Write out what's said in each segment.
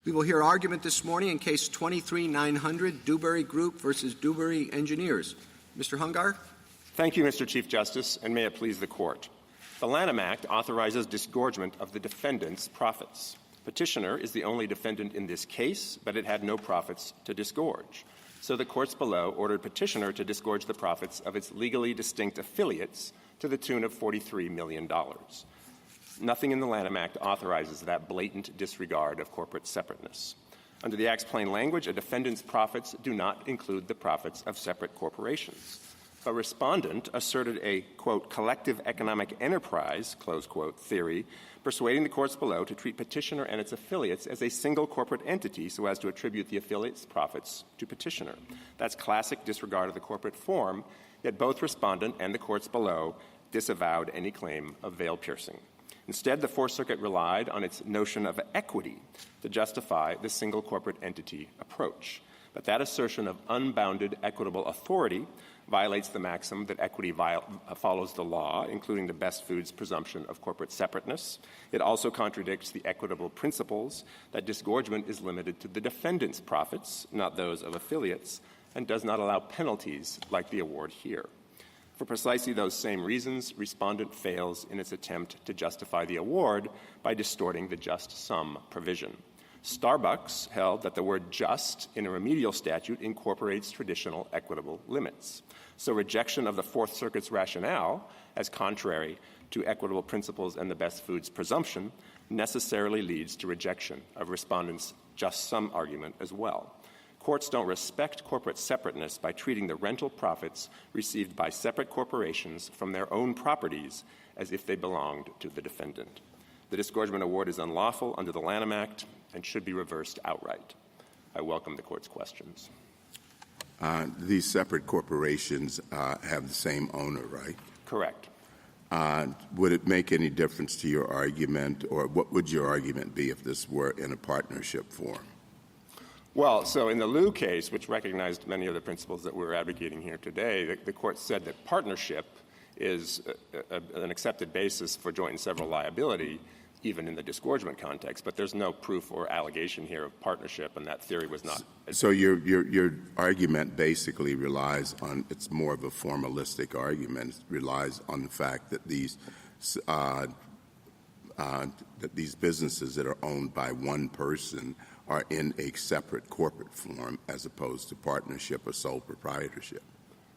We will hear argument this morning in Case 23-900, Dewberry Group versus Dewberry Engineers. Mr. Hungar? Thank you, Mr. Chief Justice, and may it please the Court. The Lanham Act authorizes disgorgement of the defendant's profits. Petitioner is the only defendant in this case, but it had no profits to disgorge. So the courts below ordered Petitioner to disgorge the profits of its legally distinct affiliates to the tune of $43 million. Nothing in the Lanham Act authorizes that blatant disregard of corporate separateness. Under the Act's plain language, a defendant's profits do not include the profits of separate corporations. A respondent asserted a, quote, collective economic enterprise, close quote, theory, persuading the courts below to treat Petitioner and its affiliates as a single corporate entity so as to attribute the affiliates' profits to Petitioner. That's classic disregard of the corporate form, yet both respondent and the courts below disavowed any claim of veil piercing. Instead, the Fourth Circuit relied on its notion of equity to justify the single corporate entity approach. But that assertion of unbounded equitable authority violates the maxim that equity follows the law, including the best foods presumption of corporate separateness. It also contradicts the equitable principles that disgorgement is limited to the defendant's profits, not those of affiliates, and does not allow penalties like the award here. For precisely those same reasons, respondent fails in its attempt to justify the award by distorting the just sum provision. Starbucks held that the word just in a remedial statute incorporates traditional equitable limits. So rejection of the Fourth Circuit's rationale as contrary to equitable principles and the best foods presumption necessarily leads to rejection of respondent's just sum argument as well. Courts don't respect corporate separateness by treating the rental profits received by separate corporations from their own properties as if they belonged to the defendant. The disgorgement award is unlawful under the Lanham Act and should be reversed outright. I welcome the Court's questions. These separate corporations have the same owner, right? Correct. Would it make any difference to your argument, or what would your argument be if this were in a partnership form? Well, so in the Liu case, which recognized many of the principles that we're advocating here today, the Court said that partnership is an accepted basis for joint and several liability, even in the disgorgement context. But there's no proof or allegation here of partnership, and that theory was not. So your argument basically relies on, it's more of a formalistic argument. It relies on the fact that these businesses that are owned by one person are in a separate corporate form as opposed to partnership or sole proprietorship.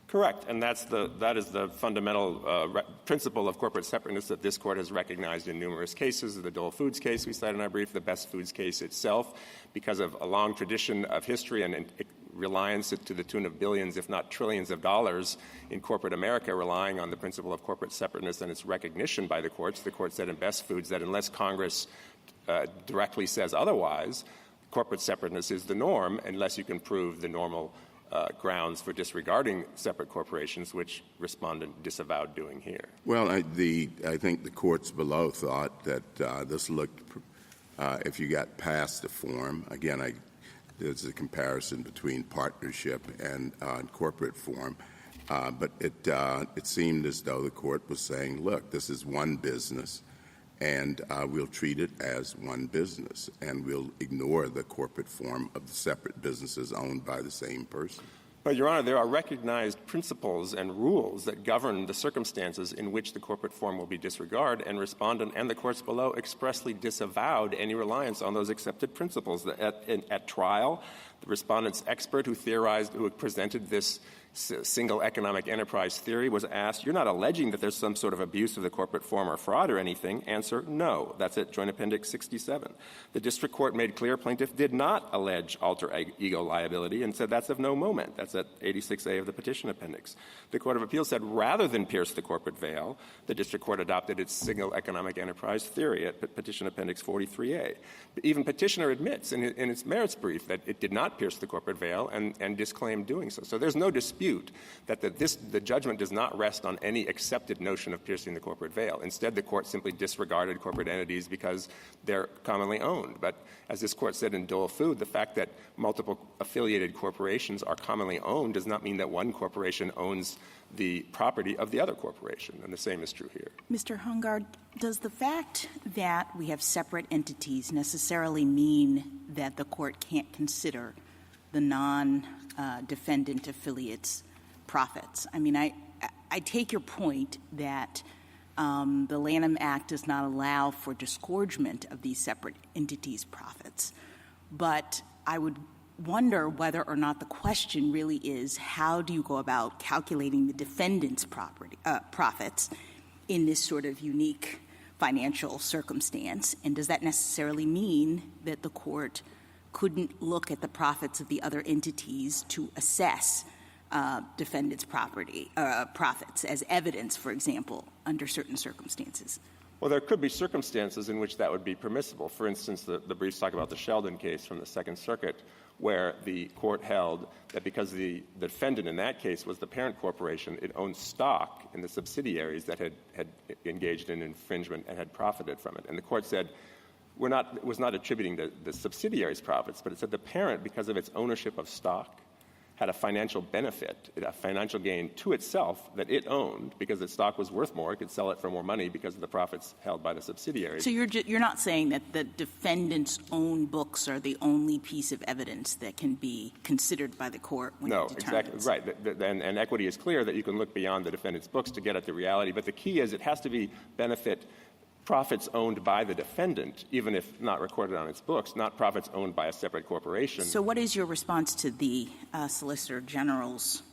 Correct, and that is the fundamental principle of corporate separateness that this Court has recognized in numerous cases. The Dole Foods case we cited in our brief, the Best Foods case itself, because of a long tradition of history and reliance to the tune of billions, if not trillions of dollars in corporate America, relying on the principle of corporate separateness and its recognition by the courts. The Court said in Best Foods that unless Congress directly says otherwise, corporate separateness is the norm unless you can prove the normal grounds for disregarding separate corporations, which respondent disavowed doing here. Well, I think the courts below thought that this looked, if you got past the form, again, there's a comparison between partnership and corporate form, but it seemed as though the court was saying, look, this is one business, and we'll treat it as one business, and we'll ignore the corporate form of the separate businesses owned by the same person. But, Your Honor, there are recognized principles and rules that govern the circumstances in which the corporate form will be disregarded, and respondent and the courts below expressly disavowed any reliance on those accepted principles. At trial, the respondent's expert who presented this single economic enterprise theory was asked, you're not alleging that there's some sort of abuse of the corporate form or fraud or anything. Answer, no. That's at Joint Appendix 67. The district court made clear plaintiff did not allege alter ego liability and said that's of no moment. That's at 86A of the petition appendix. The Court of Appeals said rather than pierce the corporate veil, the district court adopted its single economic enterprise theory at petition appendix 43A. Even petitioner admits in its merits brief that it did not pierce the corporate veil and disclaimed doing so. So there's no dispute dispute, that the judgment does not rest on any accepted notion of piercing the corporate veil. Instead, the court simply disregarded corporate entities because they're commonly owned. But as this court said in Dole Food, the fact that multiple affiliated corporations are commonly owned does not mean that one corporation owns the property of the other corporation, and the same is true here. Mr. Hungard, does the fact that we have separate entities necessarily mean that the court can't consider the non-defendant affiliates' profits? I mean, I take your point that the Lanham Act does not allow for disgorgement of these separate entities' profits, but I would wonder whether or not the question really is how do you go about calculating the defendant's profits in this sort of unique financial circumstance, and does that necessarily mean that the court couldn't look at the profits of the other entities to assess defendant's profits as evidence, for example, under certain circumstances? Well, there could be circumstances in which that would be permissible. For instance, the briefs talk about the Sheldon case from the Second Circuit, where the court held that because the defendant in that case was the parent corporation, it owned stock in the subsidiaries that had engaged in infringement and had profited from it. And the court said was not attributing the subsidiaries' profits, but it said the parent, because of its ownership of stock, had a financial benefit, a financial gain to itself that it owned because its stock was worth more. It could sell it for more money because of the profits held by the subsidiaries. So you're not saying that the defendant's own books are the only piece of evidence that can be considered by the court when it determines? No, exactly. Right. And equity is clear that you can look beyond the defendant's books to get at the reality. But the key is it has to be benefit profits owned by the defendant, even if not recorded on its books, not profits owned by a separate corporation. So what is your response to the Solicitor General's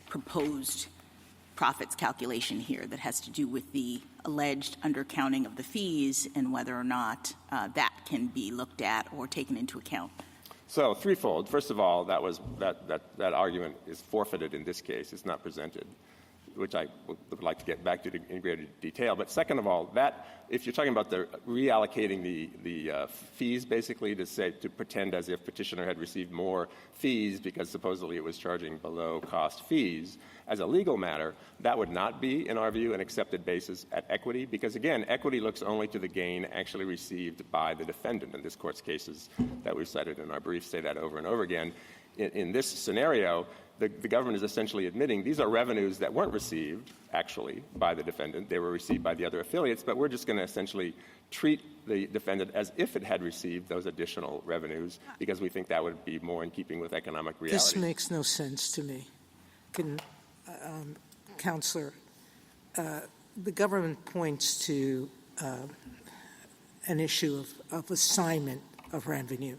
proposed profits calculation here that has to do with the alleged undercounting of the fees and whether or not that can be looked at or taken into account? So threefold. First of all, that argument is forfeited in this case. It's not presented, which I would like to get back to in greater detail. But second of all, that if you're talking about the reallocating the fees, basically to pretend as if petitioner had received more fees because supposedly it was charging below cost fees, as a legal matter, that would not be, in our view, an accepted basis at equity because, again, equity looks only to the gain actually received by the defendant. And this Court's cases that we've cited in our briefs say that over and over again. In this scenario, the government is essentially admitting these are revenues that weren't received, actually, by the defendant. They were received by the other affiliates, but we're just going to essentially treat the defendant as if it had received those additional revenues because we think that would be more in keeping with economic reality. This makes no sense to me. Counselor, the government points to an issue of assignment of revenue.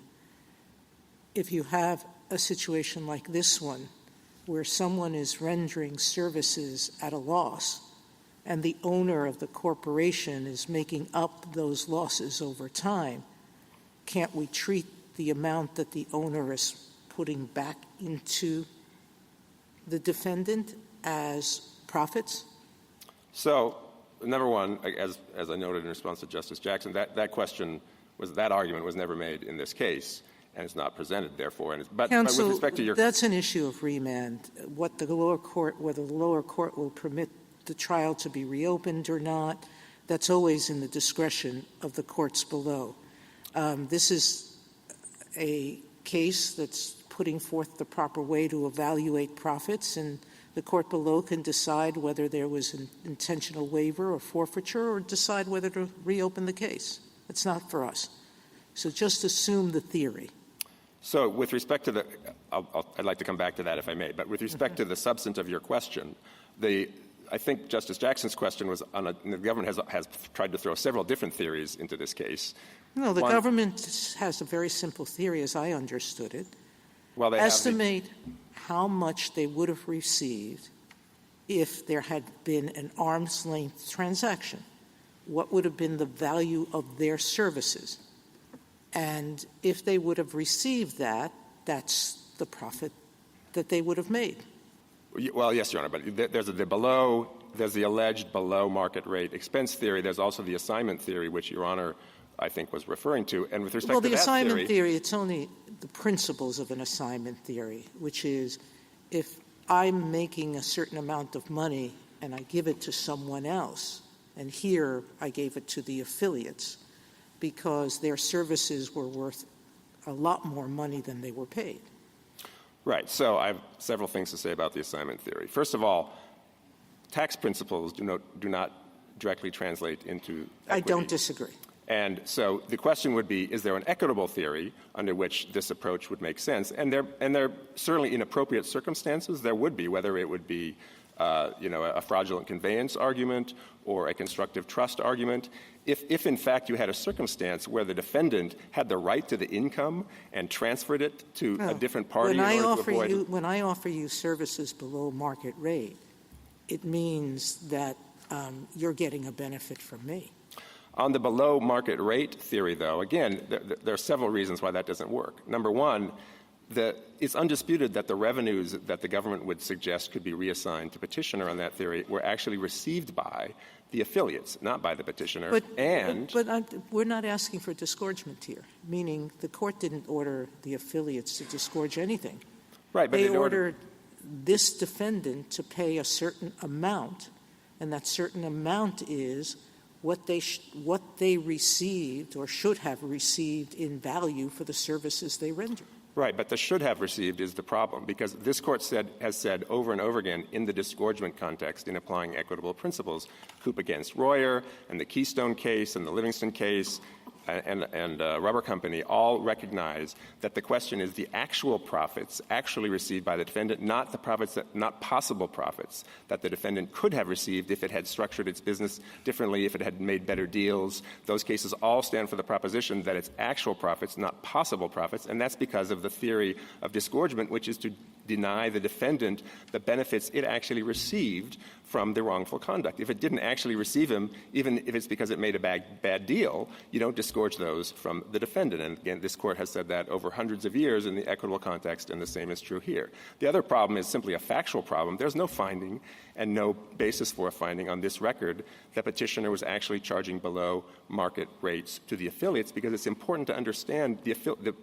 If you have a situation like this one, where someone is rendering services at a loss and the owner of the corporation is making up those losses over time, can't we treat the amount that the owner is putting back into the defendant as profits? So, number one, as I noted in response to Justice Jackson, that argument was never made in this case. And it's not presented, therefore. But with respect to your that's an issue of remand. Whether the lower court will permit the trial to be reopened or not, that's always in the discretion of the courts below. This is a case that's putting forth the proper way to evaluate profits, and the court below can decide whether there was an intentional waiver or forfeiture or decide whether to reopen the case. It's not for us. So just assume the theory. So with respect to I'd like to come back to that if I may, but with respect to the substance of your question, I think Justice Jackson's question was the government has tried to throw several different theories into this case. No, the government has a very simple theory as I understood it. Well, estimate how much they would have received if there had been an arm's length transaction. What would have been the value of their services? And if they would have received that, that's the profit that they would have made. Well, yes, Your Honor, but there's the alleged below market rate expense theory. There's also the assignment theory, which Your Honor, I think, was referring to. And with respect to that assignment theory, it's only the principles of an assignment theory, which is if I'm making a certain amount of money and I give it to someone else, and here I gave it to the affiliates because their services were worth a lot more money than they were paid. Right. So I have several things to say about the assignment theory. First of all, tax principles do not directly translate into equity. I don't disagree. And so the question would be, is there an equitable theory under which this approach would make sense? And there certainly in appropriate circumstances there would be, whether it would be a fraudulent conveyance argument or a constructive trust argument. If in fact you had a circumstance where the defendant had the right to the income and transferred it to a different party When I offer you services below market rate, it means that you're getting a benefit from me. On the below market rate theory, though, again, there are several reasons why that doesn't work. Number one, it's undisputed that the revenues that the government would suggest could be reassigned to petitioner on that theory were actually received by the affiliates, not by the petitioner. But we're not asking for disgorgement here, meaning the court didn't order the affiliates to disgorge anything. Right, but they ordered this defendant to pay a certain amount, and that certain amount is what they received or should have received in value for the services they rendered. Right, but the should have received is the problem, because this Court has said over and over again in the disgorgement context in applying equitable principles, Coop against Royer and the Keystone case and the Livingston case and Rubber Company all recognize that the question is the actual profits actually received by the defendant, not the profits not possible profits that the defendant could have received if it had structured its business differently, if it had made better deals. Those cases all stand for the proposition that it's actual profits, not possible profits, and that's because of the theory of disgorgement, which is to deny the defendant the benefits it actually received from the wrongful conduct. If it didn't actually receive them, even if it's because it made a bad deal, you don't disgorge those from the defendant. And again, this Court has said that over hundreds of years in the equitable context, and the same is true here. The other problem is simply a factual problem. There's no finding and no basis for a finding on this record that petitioner was actually charging below market rates to the affiliates, because it's important to understand the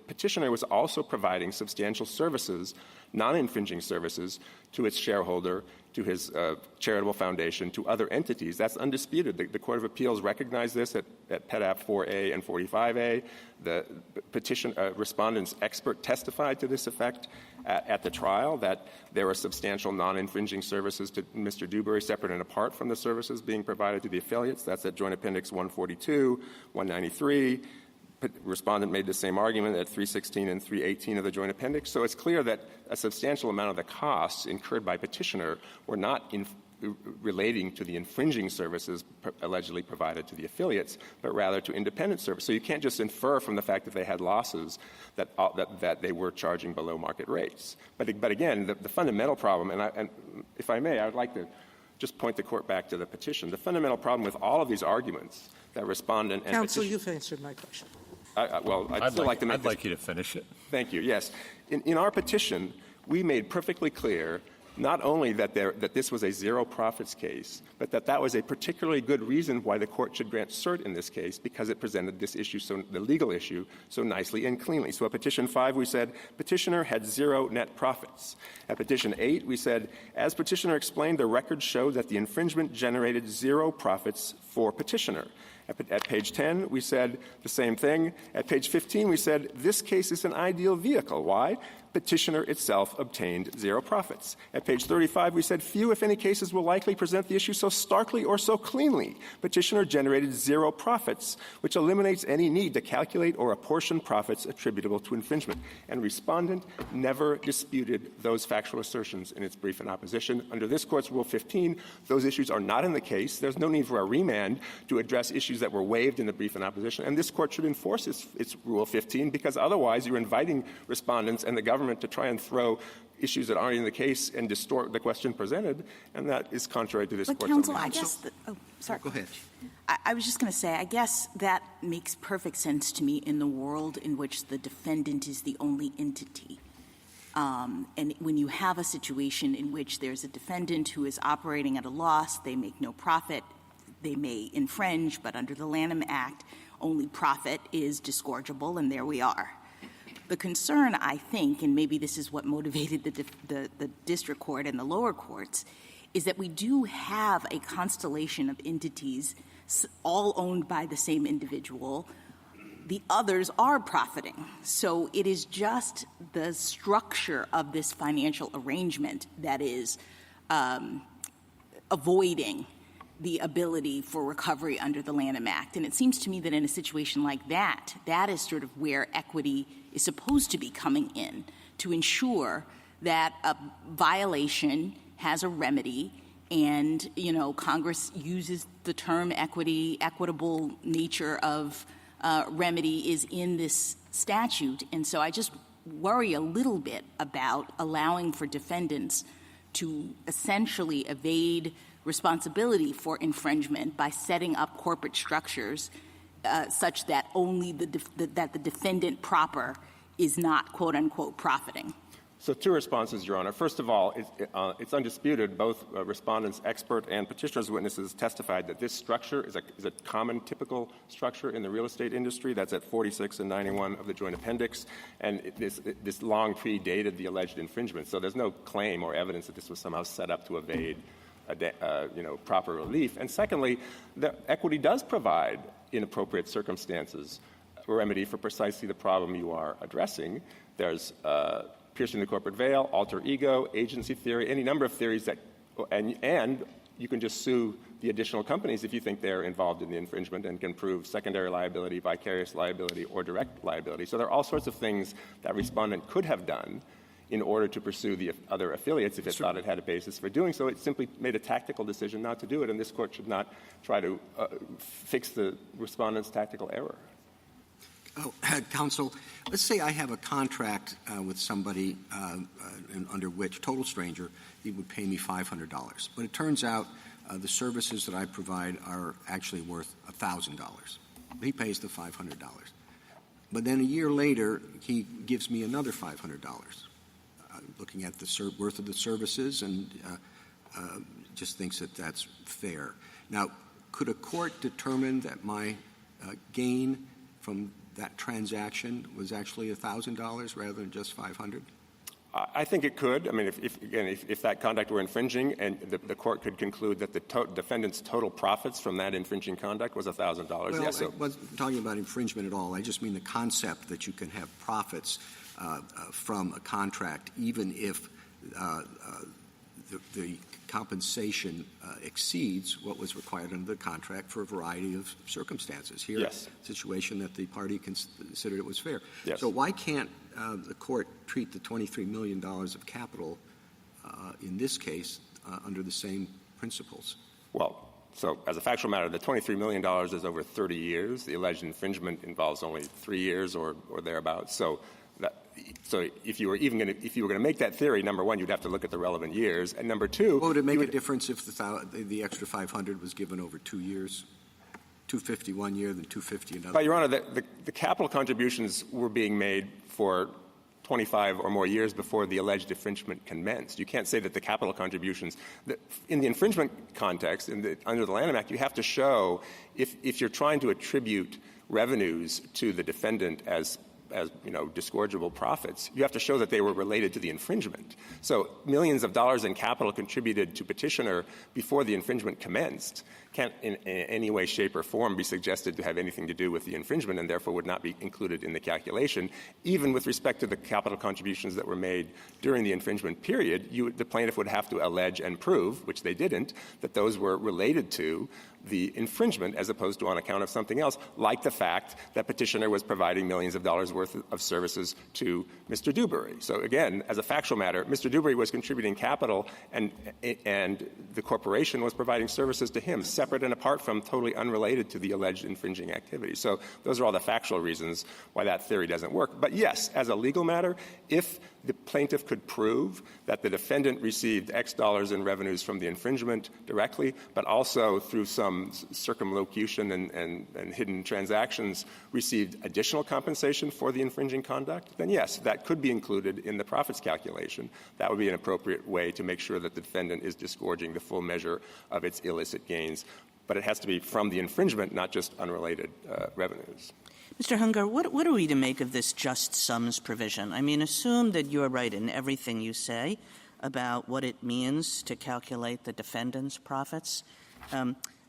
petitioner was also providing substantial services, non-infringing services, to its shareholder, to his charitable foundation, to other entities. That's undisputed. The Court of Appeals recognized this at PEDAP 4A and 45A. The petition respondent's expert testified to this effect at the trial, that there were substantial non-infringing services to Mr. Dewberry separate and apart from the services being provided to the affiliates. That's at Joint Appendix 142, 193. Respondent made the same argument at 316 and 318 of the Joint Appendix. So it's clear that a substantial amount of the costs incurred by petitioner were not relating to the infringing services allegedly provided to the affiliates, but rather to independent service. So you can't just infer from the fact that they had losses that they were charging below market rates. But again, the fundamental problem, and if I may, I would like to just point the Court back to the petition. The fundamental problem with all of these arguments that respondent and Counsel, petitioner— you've answered my question. I'd like you to finish it. Thank you. Yes. In our petition, we made perfectly clear not only that this was a zero profits case, but that was a particularly good reason why the Court should grant cert in this case, because it presented this issue, the legal issue, so nicely and cleanly. So at Petition 5, we said petitioner had zero net profits. At Petition 8, we said, as petitioner explained, the record showed that the infringement generated zero profits for petitioner. At page 10, we said the same thing. At page 15, we said this case is an ideal vehicle. Why? Petitioner itself obtained zero profits. At page 35, we said few, if any, cases will likely present the issue so starkly or so cleanly. Petitioner generated zero profits, which eliminates any need to calculate or apportion profits attributable to infringement. And respondent never disputed those factual assertions in its brief in opposition. Under this Court's Rule 15, those issues are not in the case. There's no need for a remand to address issues that were waived in the brief in opposition. And this Court should enforce its Rule 15, because otherwise you're inviting respondents and the government to try and throw issues that aren't in the case and distort the question presented, and that is contrary to this Court's Counsel, own I guess sorry. Go ahead. I was just going to say, I guess that makes perfect sense to me in the world in which the defendant is the only entity. And when you have a situation in which there's a defendant who is operating at a loss, they make no profit, they may infringe, but under the Lanham Act, only profit is disgorgeable, and there we are. The concern, I think, and maybe this is what motivated the district court and the lower courts, is that we do have a constellation of entities all owned by the same individual. The others are profiting. So it is just the structure of this financial arrangement that is avoiding the ability for recovery under the Lanham Act. And it seems to me that in a situation like that, that is sort of where equity is supposed to be coming in to ensure that a violation has a remedy. And, Congress uses the term equitable nature of remedy is in this statute. And so I just worry a little bit about allowing for defendants to essentially evade responsibility for infringement by setting up corporate structures such that only that the defendant proper is not, quote unquote, profiting. So two responses, Your Honor. First of all, it's undisputed. Both respondents' expert and petitioner's witnesses testified that this structure is a common, typical structure in the real estate industry. That's at 46 and 91 of the Joint Appendix. And this long predated the alleged infringement. So there's no claim or evidence that this was somehow set up to evade proper relief. And secondly, the equity does provide, in appropriate circumstances, a remedy for precisely the problem you are addressing. There's piercing the corporate veil, alter ego, agency theory, any number of theories that, and you can just sue the additional companies if you think they're involved in the infringement and can prove secondary liability, vicarious liability, or direct liability. So there are all sorts of things that respondent could have done in order to pursue the other affiliates if it thought it had a basis for doing so. It simply made a tactical decision not to do it, and this Court should not try to fix the respondent's tactical error. Counsel, let's say I have a contract with somebody under which, total stranger, he would pay me $500. But it turns out the services that I provide are actually worth $1,000. He pays the $500. But then a year later, he gives me another $500, looking at the worth of the services and just thinks that that's fair. Now, could a court determine that my gain from that transaction was actually $1,000 rather than just $500? I think it could. I mean, if that conduct were infringing and the Court could conclude that the defendant's total profits from that infringing conduct was $1,000, well, yes. I wasn't talking about infringement at all. I just mean the concept that you can have profits from a contract even if the compensation exceeds what was required under the contract for a variety of circumstances. Here, yes. A situation that the party considered it was fair. Yes. So why can't the Court treat the $23 million of capital in this case under the same principles? Well, so as a factual matter, the $23 million is over 30 years. The alleged infringement involves only 3 years or thereabouts. So if you were going to make that theory, number one, you'd have to look at the relevant years, and number two, would it make a difference if the extra $500 was given over 2 years, $250 1 year, then $250 another? But, Your Honor, the capital contributions were being made for 25 or more years before the alleged infringement commenced. You can't say that the capital contributions in the infringement context, under the Lanham Act, you have to show if you're trying to attribute revenues to the defendant as disgorgeable profits, you have to show that they were related to the infringement. So millions of dollars in capital contributed to petitioner before the infringement commenced can't in any way, shape, or form be suggested to have anything to do with the infringement and therefore would not be included in the calculation. Even with respect to the capital contributions that were made during the infringement period, the plaintiff would have to allege and prove, which they didn't, that those were related to the infringement as opposed to on account of something else, like the fact that petitioner was providing millions of dollars worth of services to Mr. Dewberry. So again, as a factual matter, Mr. Dewberry was contributing capital and the corporation was providing services to him, separate and apart from, totally unrelated to the alleged infringing activity. So those are all the factual reasons why that theory doesn't work. But yes, as a legal matter, if the plaintiff could prove that the defendant received X dollars in revenues from the infringement directly, but also through some circumlocution and hidden transactions received additional compensation for the infringing conduct, then yes, that could be included in the profits calculation. That would be an appropriate way to make sure that the defendant is disgorging the full measure of its illicit gains. But it has to be from the infringement, not just unrelated revenues. Mr. Hunger, what are we to make of this just sums provision? I mean, assume that you're right in everything you say about what it means to calculate the defendant's profits.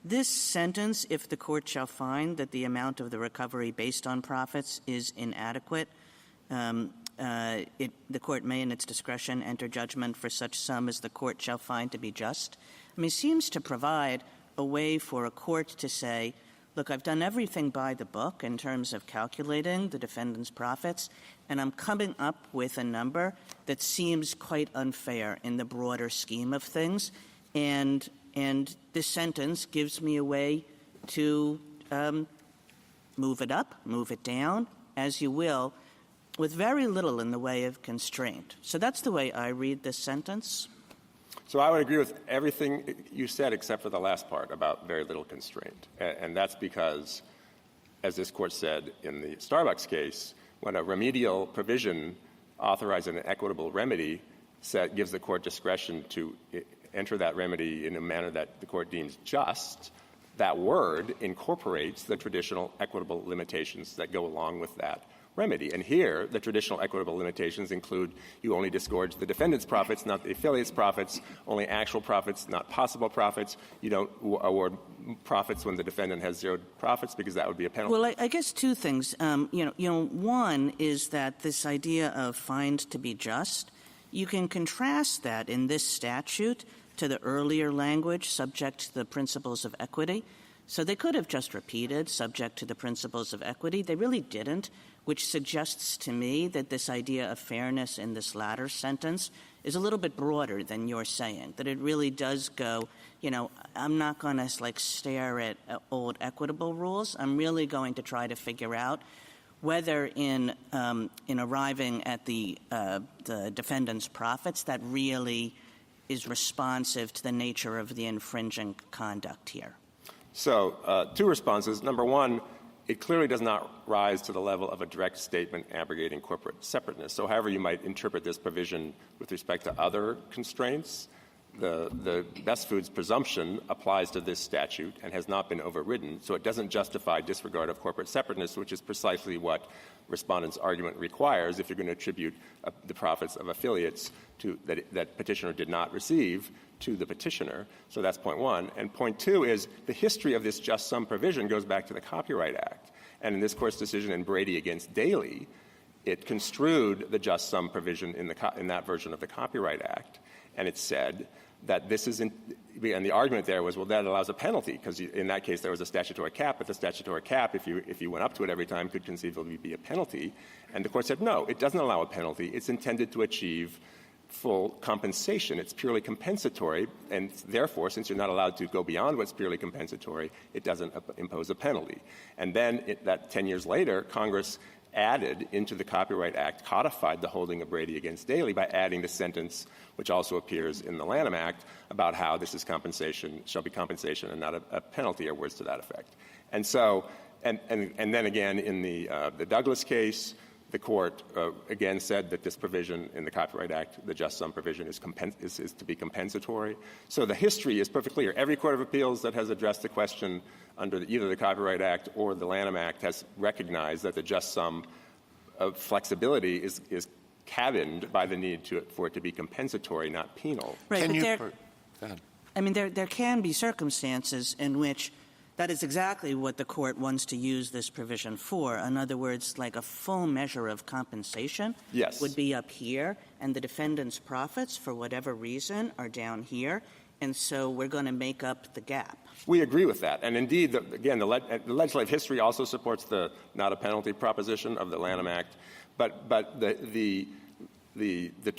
This sentence, if the court shall find that the amount of the recovery based on profits is inadequate, the court may in its discretion enter judgment for such sum as the court shall find to be just. I mean, it seems to provide a way for a court to say, look, I've done everything by the book in terms of calculating the defendant's profits, and I'm coming up with a number that seems quite unfair in the broader scheme of things, and this sentence gives me a way to move it up, move it down, as you will, with very little in the way of constraint. So that's the way I read this sentence. So I would agree with everything you said except for the last part about very little constraint. And that's because, as this court said in the Starbucks case, when a remedial provision authorizing an equitable remedy gives the court discretion to enter that remedy in a manner that the court deems just, that word incorporates the traditional equitable limitations that go along with that remedy. And here, the traditional equitable limitations include you only disgorge the defendant's profits, not the affiliate's profits, only actual profits, not possible profits. You don't award profits when the defendant has zero profits because that would be a penalty. Well, I guess two things. One is that this idea of find to be just, you can contrast that in this statute to the earlier language subject to the principles of equity. So they could have just repeated subject to the principles of equity. They really didn't, which suggests to me that this idea of fairness in this latter sentence is a little bit broader than you're saying, that it really does go, I'm not going to stare at old equitable rules. I'm really going to try to figure out whether in arriving at the defendant's profits that really is responsive to the nature of the infringing conduct here. So two responses. Number one, it clearly does not rise to the level of a direct statement abrogating corporate separateness. So however you might interpret this provision with respect to other constraints, the best foods presumption applies to this statute and has not been overridden, so it doesn't justify disregard of corporate separateness, which is precisely what respondent's argument requires if you're going to attribute the profits of affiliates that petitioner did not receive to the petitioner. So that's point one. And point two is the history of this just sum provision goes back to the Copyright Act. And in this Court's decision in Brady against Daley, it construed the just sum provision in that version of the Copyright Act. And it said that this is and the argument there was, well, that allows a penalty, because in that case there was a statutory cap, but the statutory cap, if you went up to it every time, could conceivably be a penalty. And the Court said, no, it doesn't allow a penalty. It's intended to achieve full compensation. It's purely compensatory, and therefore, since you're not allowed to go beyond what's purely compensatory, it doesn't impose a penalty. And then that 10 years later, Congress added into the Copyright Act, codified the holding of Brady against Daley by adding the sentence, which also appears in the Lanham Act, about how this is compensation, shall be compensation and not a penalty, or words to that effect. And so, and then again in the Douglas case, the Court again said that this provision in the Copyright Act, the just sum provision, is to be compensatory. So the history is perfectly clear. Every court of appeals that has addressed the question under either the Copyright Act or the Lanham Act has recognized that the just sum of flexibility is cabined by the need for it to be compensatory, not penal. Right, there can be circumstances in which that is exactly what the Court wants to use this provision for. In other words, like a full measure of compensation would be up here, and the defendant's profits, for whatever reason, are down here, and so we're going to make up the gap. We agree with that. And indeed, again, the legislative history also supports the not a penalty proposition of the Lanham Act. But the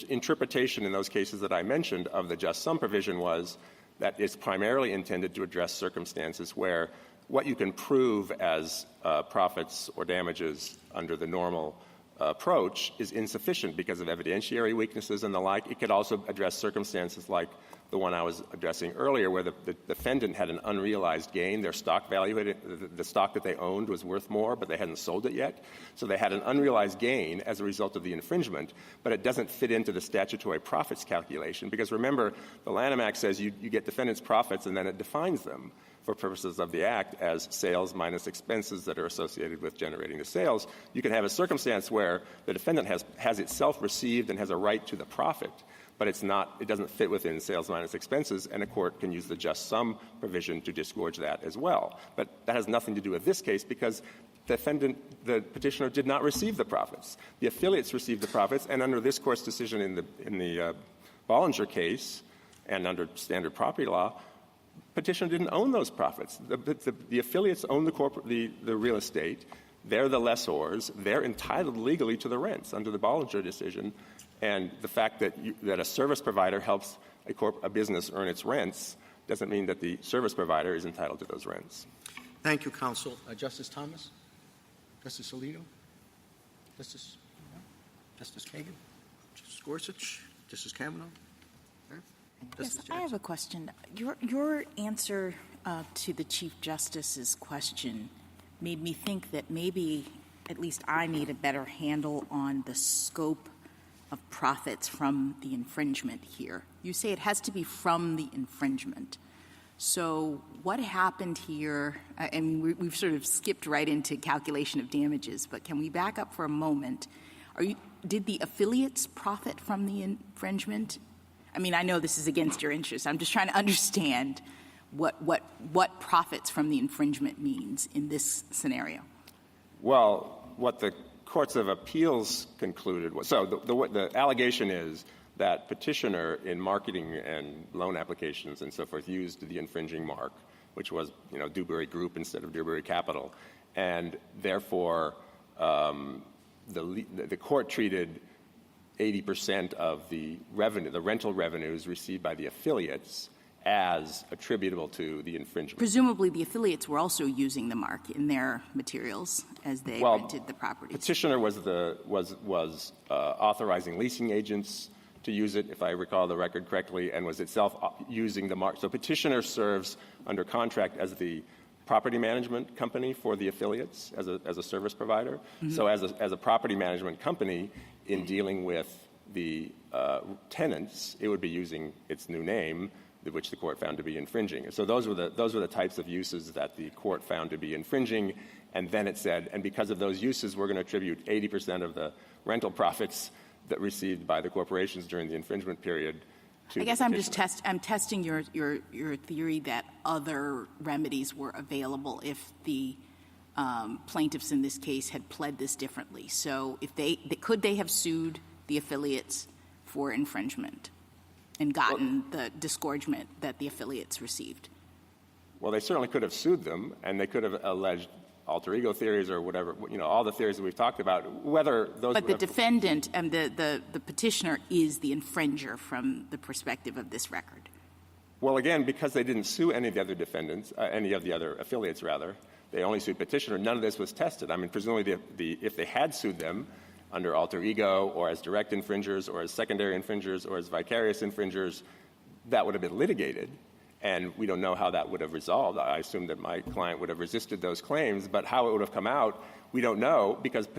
interpretation in those cases that I mentioned of the just sum provision was that it's primarily intended to address circumstances where what you can prove as profits or damages under the normal approach is insufficient because of evidentiary weaknesses and the like. It could also address circumstances like the one I was addressing earlier, where the defendant had an unrealized gain. Their stock value, the stock that they owned was worth more, but they hadn't sold it yet. So they had an unrealized gain as a result of the infringement, but it doesn't fit into the statutory profits calculation because, remember, the Lanham Act says you get defendant's profits and then it defines them for purposes of the Act as sales minus expenses that are associated with generating the sales. You can have a circumstance where the defendant has itself received and has a right to the profit, but it doesn't fit within sales minus expenses, and a court can use the just sum provision to disgorge that as well. But that has nothing to do with this case because the petitioner did not receive the profits. The affiliates received the profits, and under this Court's decision in the Bollinger case and under standard property law, petitioner didn't own those profits. The affiliates own the real estate. They're the lessors. They're entitled legally to the rents under the Bollinger decision. And the fact that a service provider helps a business earn its rents doesn't mean that the service provider is entitled to those rents. Thank you, counsel. Justice Thomas? Justice Alito? Justice Kagan? Justice Gorsuch? Justice Kavanaugh? Yes, I have a question. Your answer to the Chief Justice's question made me think that maybe at least I need a better handle on the scope of profits from the infringement here. You say it has to be from the infringement. So what happened here, and we've sort of skipped right into calculation of damages, but can we back up for a moment? Did the affiliates profit from the infringement? I mean, I know this is against your interest. I'm just trying to understand what profits from the infringement means in this scenario. Well, what the courts of appeals concluded was, so the allegation is that petitioner in marketing and loan applications and so forth used the infringing mark, which was, Dewberry Group instead of Dewberry Capital. And therefore, the court treated 80% of the revenue, the rental revenues received by the affiliates as attributable to the infringement. Presumably the affiliates were also using the mark in their materials as they rented the properties. Petitioner was authorizing leasing agents to use it, if I recall the record correctly, and was itself using the mark. So petitioner serves under contract as the property management company for the affiliates as a service provider. Mm-hmm. So as a property management company, in dealing with the tenants, it would be using its new name, which the court found to be infringing. So those were the types of uses that the court found to be infringing. And then it said, and because of those uses, we're going to attribute 80% of the rental profits that received by the corporations during the infringement period to I guess I'm just testing your theory that other remedies were available if the plaintiffs in this case had pled this differently. So if could they have sued the affiliates for infringement and gotten the disgorgement that the affiliates received? Well, they certainly could have sued them, and they could have alleged alter ego theories or whatever, all the theories that we've talked about, whether those But the defendant and the petitioner is the infringer from the perspective of this record. Well, again, because they didn't sue any of the other defendants, any of the other affiliates, rather, they only sued petitioner. None of this was tested. I mean, presumably if they had sued them under alter ego or as direct infringers or as secondary infringers or as vicarious infringers, that would have been litigated. And we don't know how that would have resolved. I assume that my client would have resisted those claims, but how it would have come out, we don't know because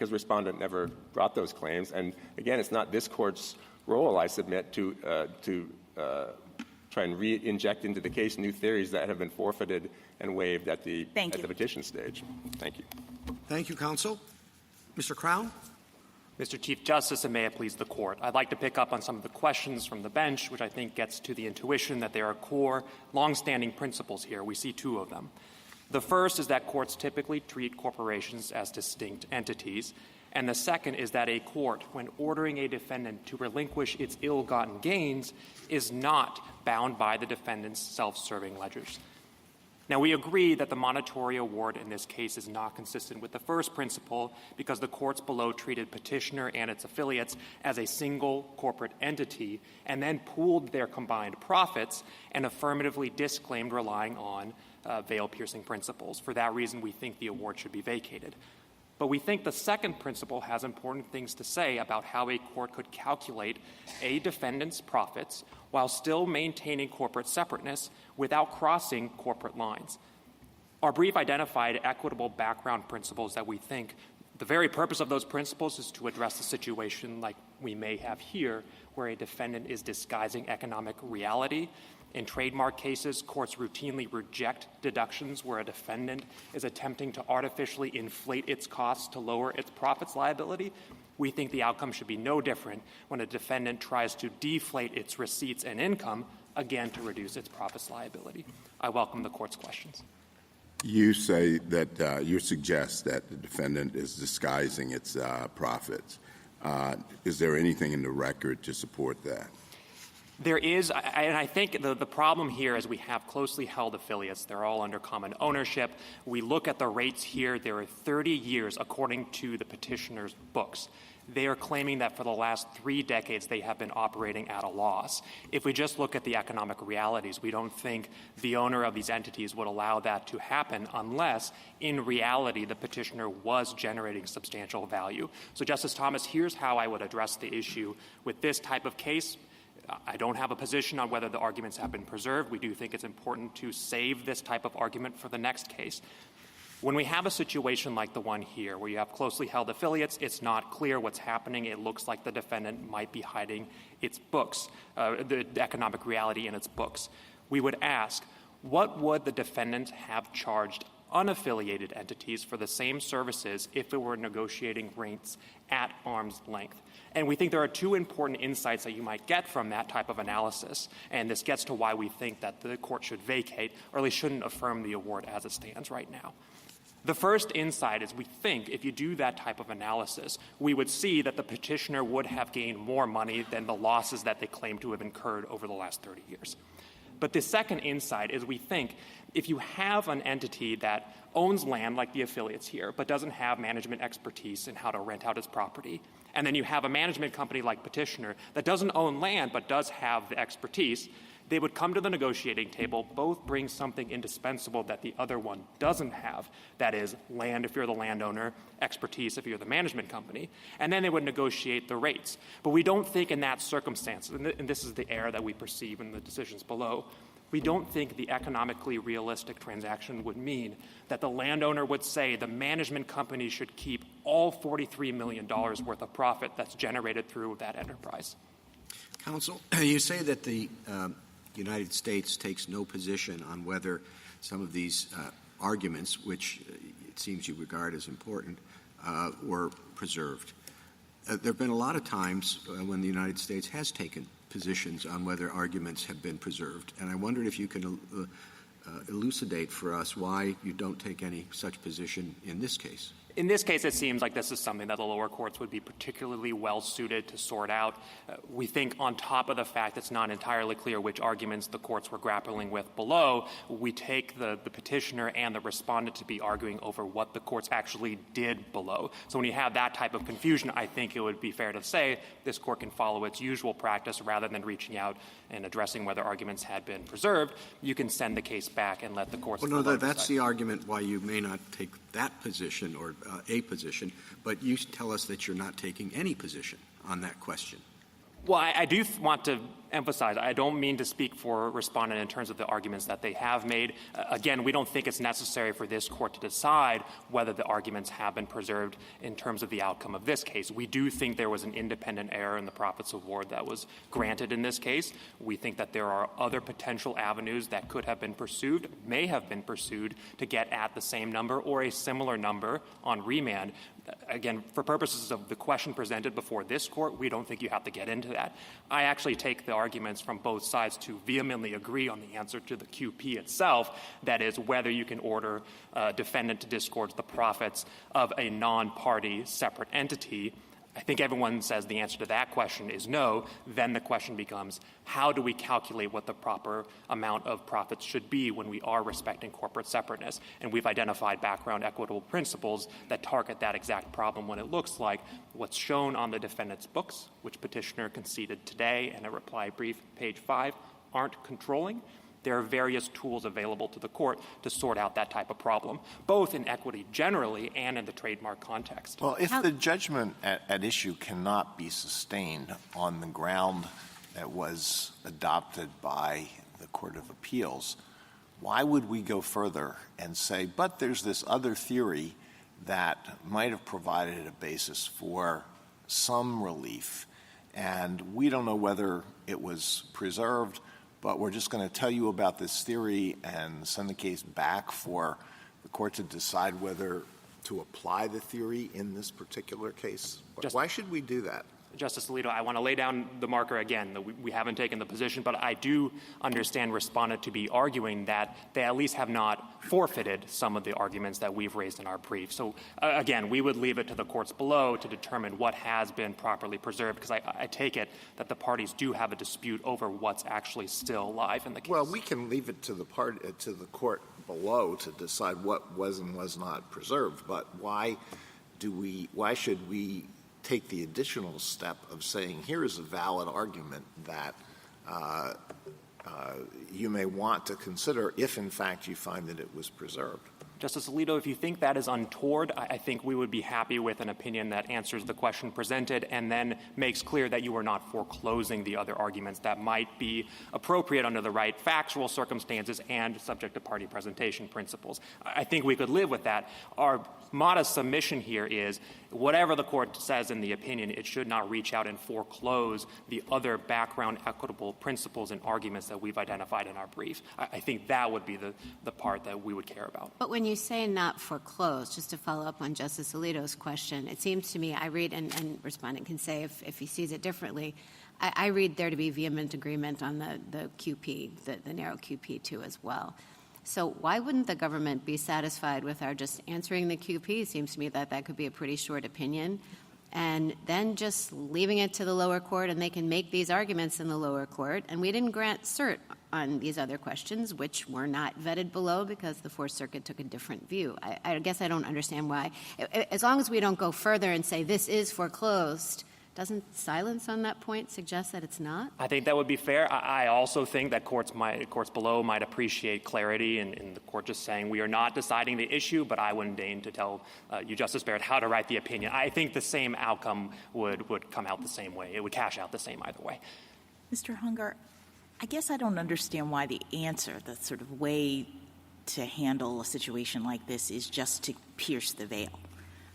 respondent never brought those claims. And again, it's not this court's role, I submit, to try and re-inject into the case new theories that have been forfeited and waived at the petition stage. Thank you. Thank you, counsel. Mr. Crown? Mr. Chief Justice, and may it please the Court, I'd like to pick up on some of the questions from the bench, which I think gets to the intuition that there are core, longstanding principles here. We see two of them. The first is that courts typically treat corporations as distinct entities, and the second is that a court, when ordering a defendant to relinquish its ill-gotten gains, is not bound by the defendant's self-serving ledgers. Now, we agree that the monetary award in this case is not consistent with the first principle because the courts below treated petitioner and its affiliates as a single corporate entity and then pooled their combined profits and affirmatively disclaimed relying on veil-piercing principles. For that reason, we think the award should be vacated. But we think the second principle has important things to say about how a court could calculate a defendant's profits while still maintaining corporate separateness without crossing corporate lines. Our brief identified equitable background principles that we think the very purpose of those principles is to address a situation like we may have here, where a defendant is disguising economic reality. In trademark cases, courts routinely reject deductions where a defendant is attempting to artificially inflate its costs to lower its profits liability. We think the outcome should be no different when a defendant tries to deflate its receipts and income, again, to reduce its profits liability. I welcome the Court's questions. You say that you suggest that the defendant is disguising its profits. Is there anything in the record to support that? There is, and I think the problem here is we have closely held affiliates. They're all under common ownership. We look at the rates here. There are 30 years, according to the petitioner's books. They are claiming that for the last 3 decades they have been operating at a loss. If we just look at the economic realities, we don't think the owner of these entities would allow that to happen unless, in reality, the petitioner was generating substantial value. So, Justice Thomas, here's how I would address the issue with this type of case. I don't have a position on whether the arguments have been preserved. We do think it's important to save this type of argument for the next case. When we have a situation like the one here, where you have closely held affiliates, it's not clear what's happening. It looks like the defendant might be hiding its books, the economic reality in its books. We would ask, what would the defendant have charged unaffiliated entities for the same services if it were negotiating rates at arm's length? And we think there are 2 important insights that you might get from that type of analysis, and this gets to why we think that the Court should vacate, or at least shouldn't affirm the award as it stands right now. The first insight is we think if you do that type of analysis, we would see that the petitioner would have gained more money than the losses that they claim to have incurred over the last 30 years. But the second insight is we think if you have an entity that owns land like the affiliates here, but doesn't have management expertise in how to rent out its property, and then you have a management company like petitioner that doesn't own land but does have the expertise, they would come to the negotiating table, both bring something indispensable that the other one doesn't have, that is, land if you're the landowner, expertise if you're the management company, and then they would negotiate the rates. But we don't think in that circumstance, and this is the error that we perceive in the decisions below, we don't think the economically realistic transaction would mean that the landowner would say the management company should keep all $43 million worth of profit that's generated through that enterprise. Counsel, you say that the United States takes no position on whether some of these arguments, which it seems you regard as important, were preserved. There have been a lot of times when the United States has taken positions on whether arguments have been preserved, and I wondered if you can elucidate for us why you don't take any such position in this case. In this case, it seems like this is something that the lower courts would be particularly well-suited to sort out. We think on top of the fact it's not entirely clear which arguments the courts were grappling with below, we take the petitioner and the respondent to be arguing over what the courts actually did below. So when you have that type of confusion, I think it would be fair to say this court can follow its usual practice rather than reaching out and addressing whether arguments had been preserved. You can send the case back and let the courts Well, no, that's the argument why you may not take that position or a position, but you tell us that you're not taking any position on that question. Well, I do want to emphasize, I don't mean to speak for respondent in terms of the arguments that they have made. Again, we don't think it's necessary for this court to decide whether the arguments have been preserved in terms of the outcome of this case. We do think there was an independent error in the profits award that was granted in this case. We think that there are other potential avenues that could have been pursued, may have been pursued, to get at the same number or a similar number on remand. Again, for purposes of the question presented before this court, we don't think you have to get into that. I actually take the arguments from both sides to vehemently agree on the answer to the QP itself, that is, whether you can order a defendant to disgorge the profits of a non-party separate entity. I think everyone says the answer to that question is no. Then the question becomes, how do we calculate what the proper amount of profits should be when we are respecting corporate separateness? And we've identified background equitable principles that target that exact problem when it looks like what's shown on the defendant's books, which petitioner conceded today in a reply brief, page 5, aren't controlling. There are various tools available to the court to sort out that type of problem, both in equity generally and in the trademark context. Well, if the judgment at issue cannot be sustained on the ground that was adopted by the Court of Appeals, why would we go further and say, but there's this other theory that might have provided a basis for some relief, and we don't know whether it was preserved, but we're just going to tell you about this theory and send the case back for the court to decide whether to apply the theory in this particular case? Why should we do that? Justice Alito, I want to lay down the marker again. We haven't taken the position, but I do understand Respondent to be arguing that they at least have not forfeited some of the arguments that we've raised in our brief. So, again, we would leave it to the courts below to determine what has been properly preserved, because I take it that the parties do have a dispute over what's actually still live in the case. Well, we can leave it to the court below to decide what was and was not preserved, but why should we take the additional step of saying here is a valid argument that you may want to consider if, in fact, you find that it was preserved? Justice Alito, if you think that is untoward, I think we would be happy with an opinion that answers the question presented and then makes clear that you are not foreclosing the other arguments that might be appropriate under the right factual circumstances and subject to party presentation principles. I think we could live with that. Our modest submission here is whatever the court says in the opinion, it should not reach out and foreclose the other background equitable principles and arguments that we've identified in our brief. I think that would be the part that we would care about. But when you say not foreclose, just to follow up on Justice Alito's question, it seems to me, I read, and Respondent can say if he sees it differently, I read there to be vehement agreement on the QP, the narrow QP too as well. So why wouldn't the government be satisfied with our just answering the QP? It seems to me that could be a pretty short opinion. And then just leaving it to the lower court, and they can make these arguments in the lower court. And we didn't grant cert on these other questions, which were not vetted below because the Fourth Circuit took a different view. I guess I don't understand why. As long as we don't go further and say this is foreclosed, doesn't silence on that point suggest that it's not? I think that would be fair. I also think that courts below might appreciate clarity in the court just saying we are not deciding the issue, but I wouldn't deign to tell you, Justice Barrett, how to write the opinion. I think the same outcome would come out the same way. It would cash out the same either way. Mr. Hunger, I guess I don't understand why the answer, the sort of way to handle a situation like this is just to pierce the veil.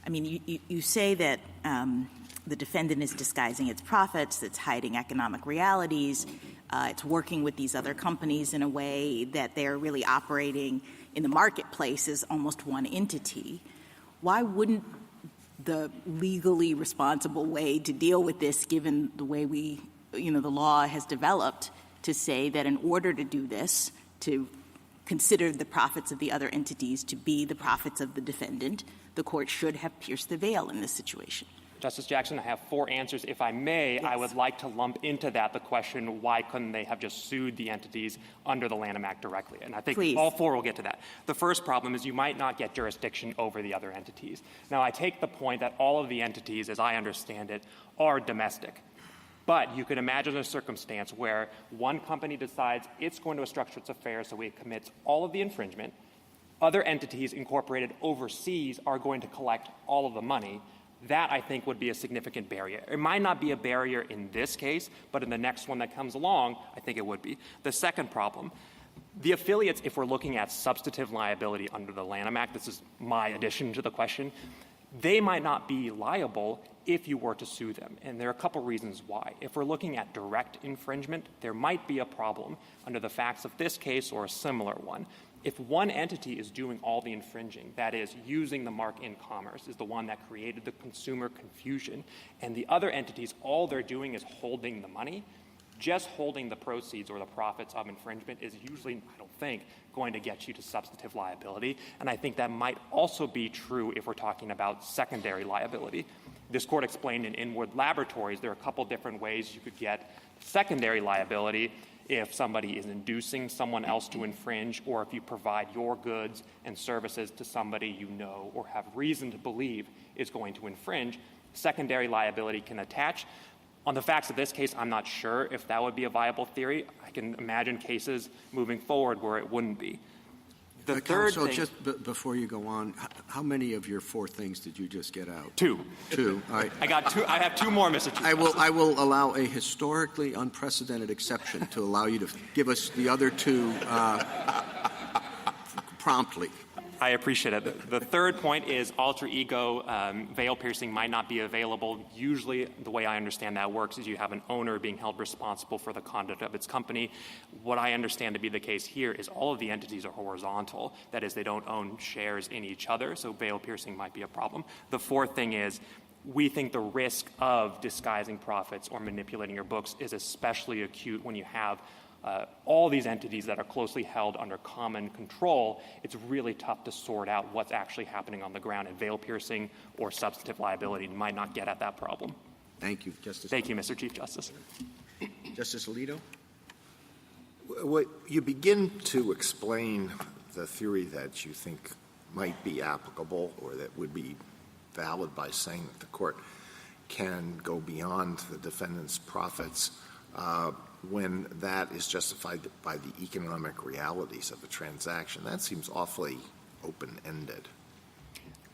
I mean, you say that the defendant is disguising its profits, it's hiding economic realities, it's working with these other companies in a way that they're really operating in the marketplace as almost one entity. Why wouldn't the legally responsible way to deal with this, given the way the law has developed, to say that in order to do this, to consider the profits of the other entities to be the profits of the defendant, the court should have pierced the veil in this situation? Justice Jackson, I have 4 answers. If I may, yes. I would like to lump into that the question, why couldn't they have just sued the entities under the Lanham Act directly? And I think all 4 will get to that. The first problem is you might not get jurisdiction over the other entities. Now, I take the point that all of the entities, as I understand it, are domestic. But you could imagine a circumstance where one company decides it's going to structure its affairs so it commits all of the infringement. Other entities incorporated overseas are going to collect all of the money. That, I think, would be a significant barrier. It might not be a barrier in this case, but in the next one that comes along, I think it would be. The second problem, the affiliates, if we're looking at substantive liability under the Lanham Act, this is my addition to the question, they might not be liable if you were to sue them. And there are a couple reasons why. If we're looking at direct infringement, there might be a problem under the facts of this case or a similar one. If one entity is doing all the infringing, that is, using the mark in commerce, is the one that created the consumer confusion, and the other entities, all they're doing is holding the money, just holding the proceeds or the profits of infringement is usually, I don't think, going to get you to substantive liability. And I think that might also be true if we're talking about secondary liability. This court explained in Inward Laboratories there are a couple different ways you could get secondary liability if somebody is inducing someone else to infringe, or if you provide your goods and services to somebody you know or have reason to believe is going to infringe. Secondary liability can attach. On the facts of this case, I'm not sure if that would be a viable theory. I can imagine cases moving forward where it wouldn't be. The third Counsel, thing, just before you go on, how many of your 4 things did you just get out? 2. 2. All right. I got 2. I have 2 more, Mr. Chief Justice. I will allow a historically unprecedented exception to allow you to give us the other 2 promptly. I appreciate it. The third point is alter ego veil piercing might not be available. Usually the way I understand that works is you have an owner being held responsible for the conduct of its company. What I understand to be the case here is all of the entities are horizontal. That is, they don't own shares in each other, so veil piercing might be a problem. The fourth thing is we think the risk of disguising profits or manipulating your books is especially acute when you have all these entities that are closely held under common control. It's really tough to sort out what's actually happening on the ground, and veil piercing or substantive liability might not get at that problem. Thank you, Justice. Thank you, Mr. Chief Justice. Justice Alito? What you begin to explain the theory that you think might be applicable or that would be valid by saying that the court can go beyond the defendant's profits when that is justified by the economic realities of the transaction. That seems awfully open-ended.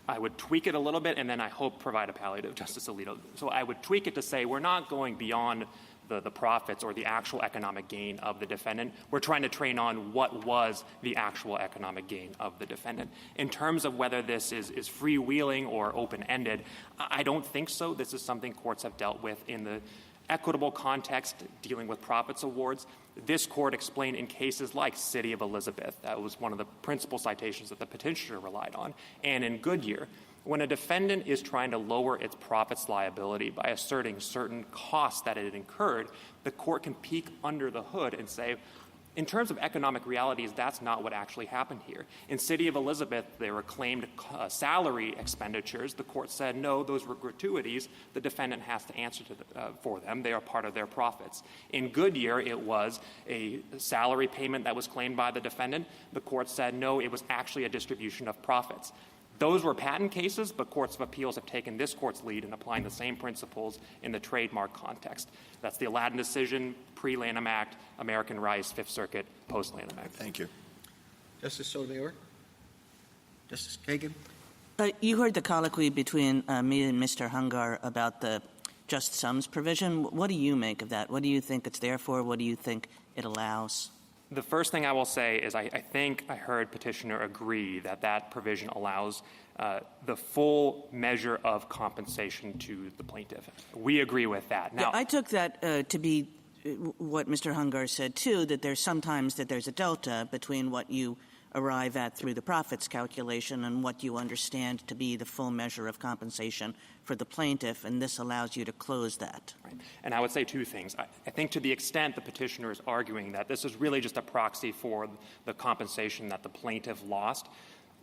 I would tweak it a little bit and then I hope provide a palliative, Justice Alito. So I would tweak it to say we're not going beyond the profits or the actual economic gain of the defendant. We're trying to train on what was the actual economic gain of the defendant. In terms of whether this is freewheeling or open-ended, I don't think so. This is something courts have dealt with in the equitable context dealing with profits awards. This court explained in cases like City of Elizabeth, that was one of the principal citations that the petitioner relied on, and in Goodyear, when a defendant is trying to lower its profits liability by asserting certain costs that it had incurred, the court can peek under the hood and say, in terms of economic realities, that's not what actually happened here. In City of Elizabeth, there were claimed salary expenditures. The court said, no, those were gratuities. The defendant has to answer for them. They are part of their profits. In Goodyear, it was a salary payment that was claimed by the defendant. The court said, no, it was actually a distribution of profits. Those were patent cases, but courts of appeals have taken this court's lead in applying the same principles in the trademark context. That's the Aladdin decision, pre-Lanham Act, American Rice, Fifth Circuit, post-Lanham Act. Thank you. Justice Sotomayor? Justice Kagan? You heard the colloquy between me and Mr. Hungar about the just sums provision. What do you make of that? What do you think it's there for? What do you think it allows? The first thing I will say is I think I heard petitioner agree that that provision allows the full measure of compensation to the plaintiff. We agree with that. Now, yeah, I took that to be what Mr. Hungar said, too, that there's sometimes that there's a delta between what you arrive at through the profits calculation and what you understand to be the full measure of compensation for the plaintiff, and this allows you to close that. Right. And I would say 2 things. I think to the extent the petitioner is arguing that this is really just a proxy for the compensation that the plaintiff lost,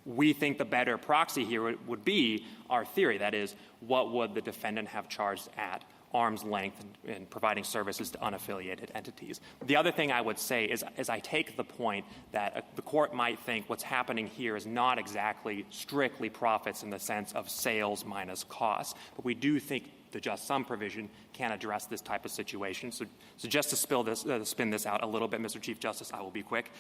we think the better proxy here would be our theory. That is, what would the defendant have charged at arm's length in providing services to unaffiliated entities. The other thing I would say is I take the point that the court might think what's happening here is not exactly strictly profits in the sense of sales minus costs, but we do think the just sum provision can address this type of situation. So just to spin this out a little bit, Mr. Chief Justice, I will be quick.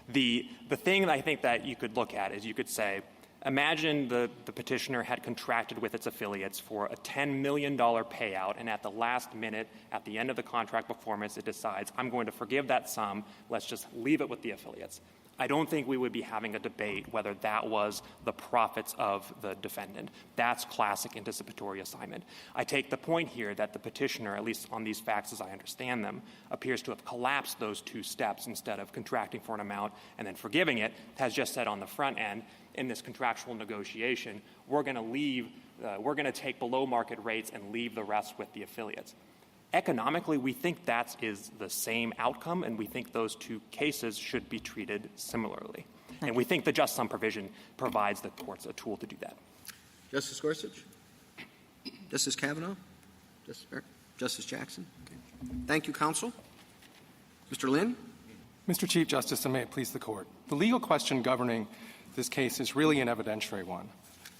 The thing that I think that you could look at is you could say, imagine the petitioner had contracted with its affiliates for a $10 million payout, and at the last minute, at the end of the contract performance, it decides, I'm going to forgive that sum. Let's just leave it with the affiliates. I don't think we would be having a debate whether that was the profits of the defendant. That's classic anticipatory assignment. I take the point here that the petitioner, at least on these facts as I understand them, appears to have collapsed those 2 steps instead of contracting for an amount and then forgiving it, has just said on the front end, in this contractual negotiation, we're going to take below market rates and leave the rest with the affiliates. Economically, we think that is the same outcome, and we think those 2 cases should be treated similarly. And we think the just sum provision provides the courts a tool to do that. Justice Gorsuch? Justice Kavanaugh? Justice Jackson? Okay. Thank you, counsel. Mr. Lynn? Mr. Chief Justice, and may it please the Court. The legal question governing this case is really an evidentiary one.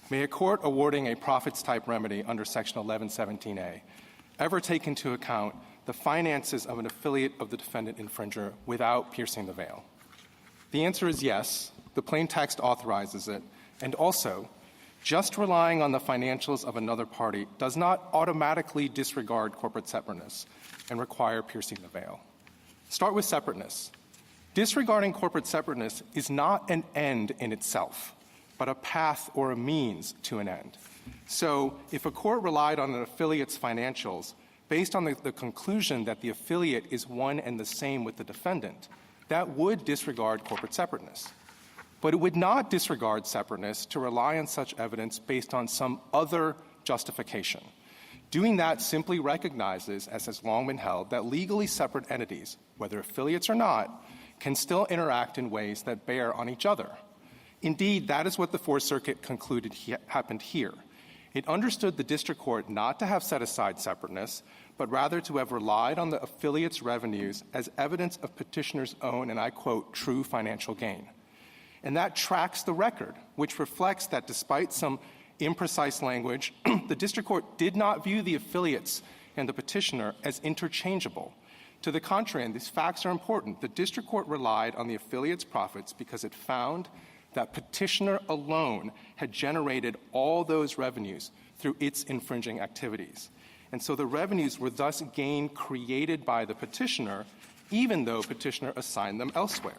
May a court awarding a profits-type remedy under Section 1117A ever take into account the finances of an affiliate of the defendant infringer without piercing the veil? The answer is yes. The plain text authorizes it. And also, just relying on the financials of another party does not automatically disregard corporate separateness and require piercing the veil. Start with separateness. Disregarding corporate separateness is not an end in itself, but a path or a means to an end. So if a court relied on an affiliate's financials based on the conclusion that the affiliate is one and the same with the defendant, that would disregard corporate separateness. But it would not disregard separateness to rely on such evidence based on some other justification. Doing that simply recognizes, as has long been held, that legally separate entities, whether affiliates or not, can still interact in ways that bear on each other. Indeed, that is what the Fourth Circuit concluded happened here. It understood the district court not to have set aside separateness, but rather to have relied on the affiliate's revenues as evidence of petitioner's own, and I quote, true financial gain. And that tracks the record, which reflects that despite some imprecise language, the district court did not view the affiliates and the petitioner as interchangeable. To the contrary, and these facts are important, the district court relied on the affiliate's profits because it found that petitioner alone had generated all those revenues through its infringing activities. And so the revenues were thus gain created by the petitioner, even though petitioner assigned them elsewhere.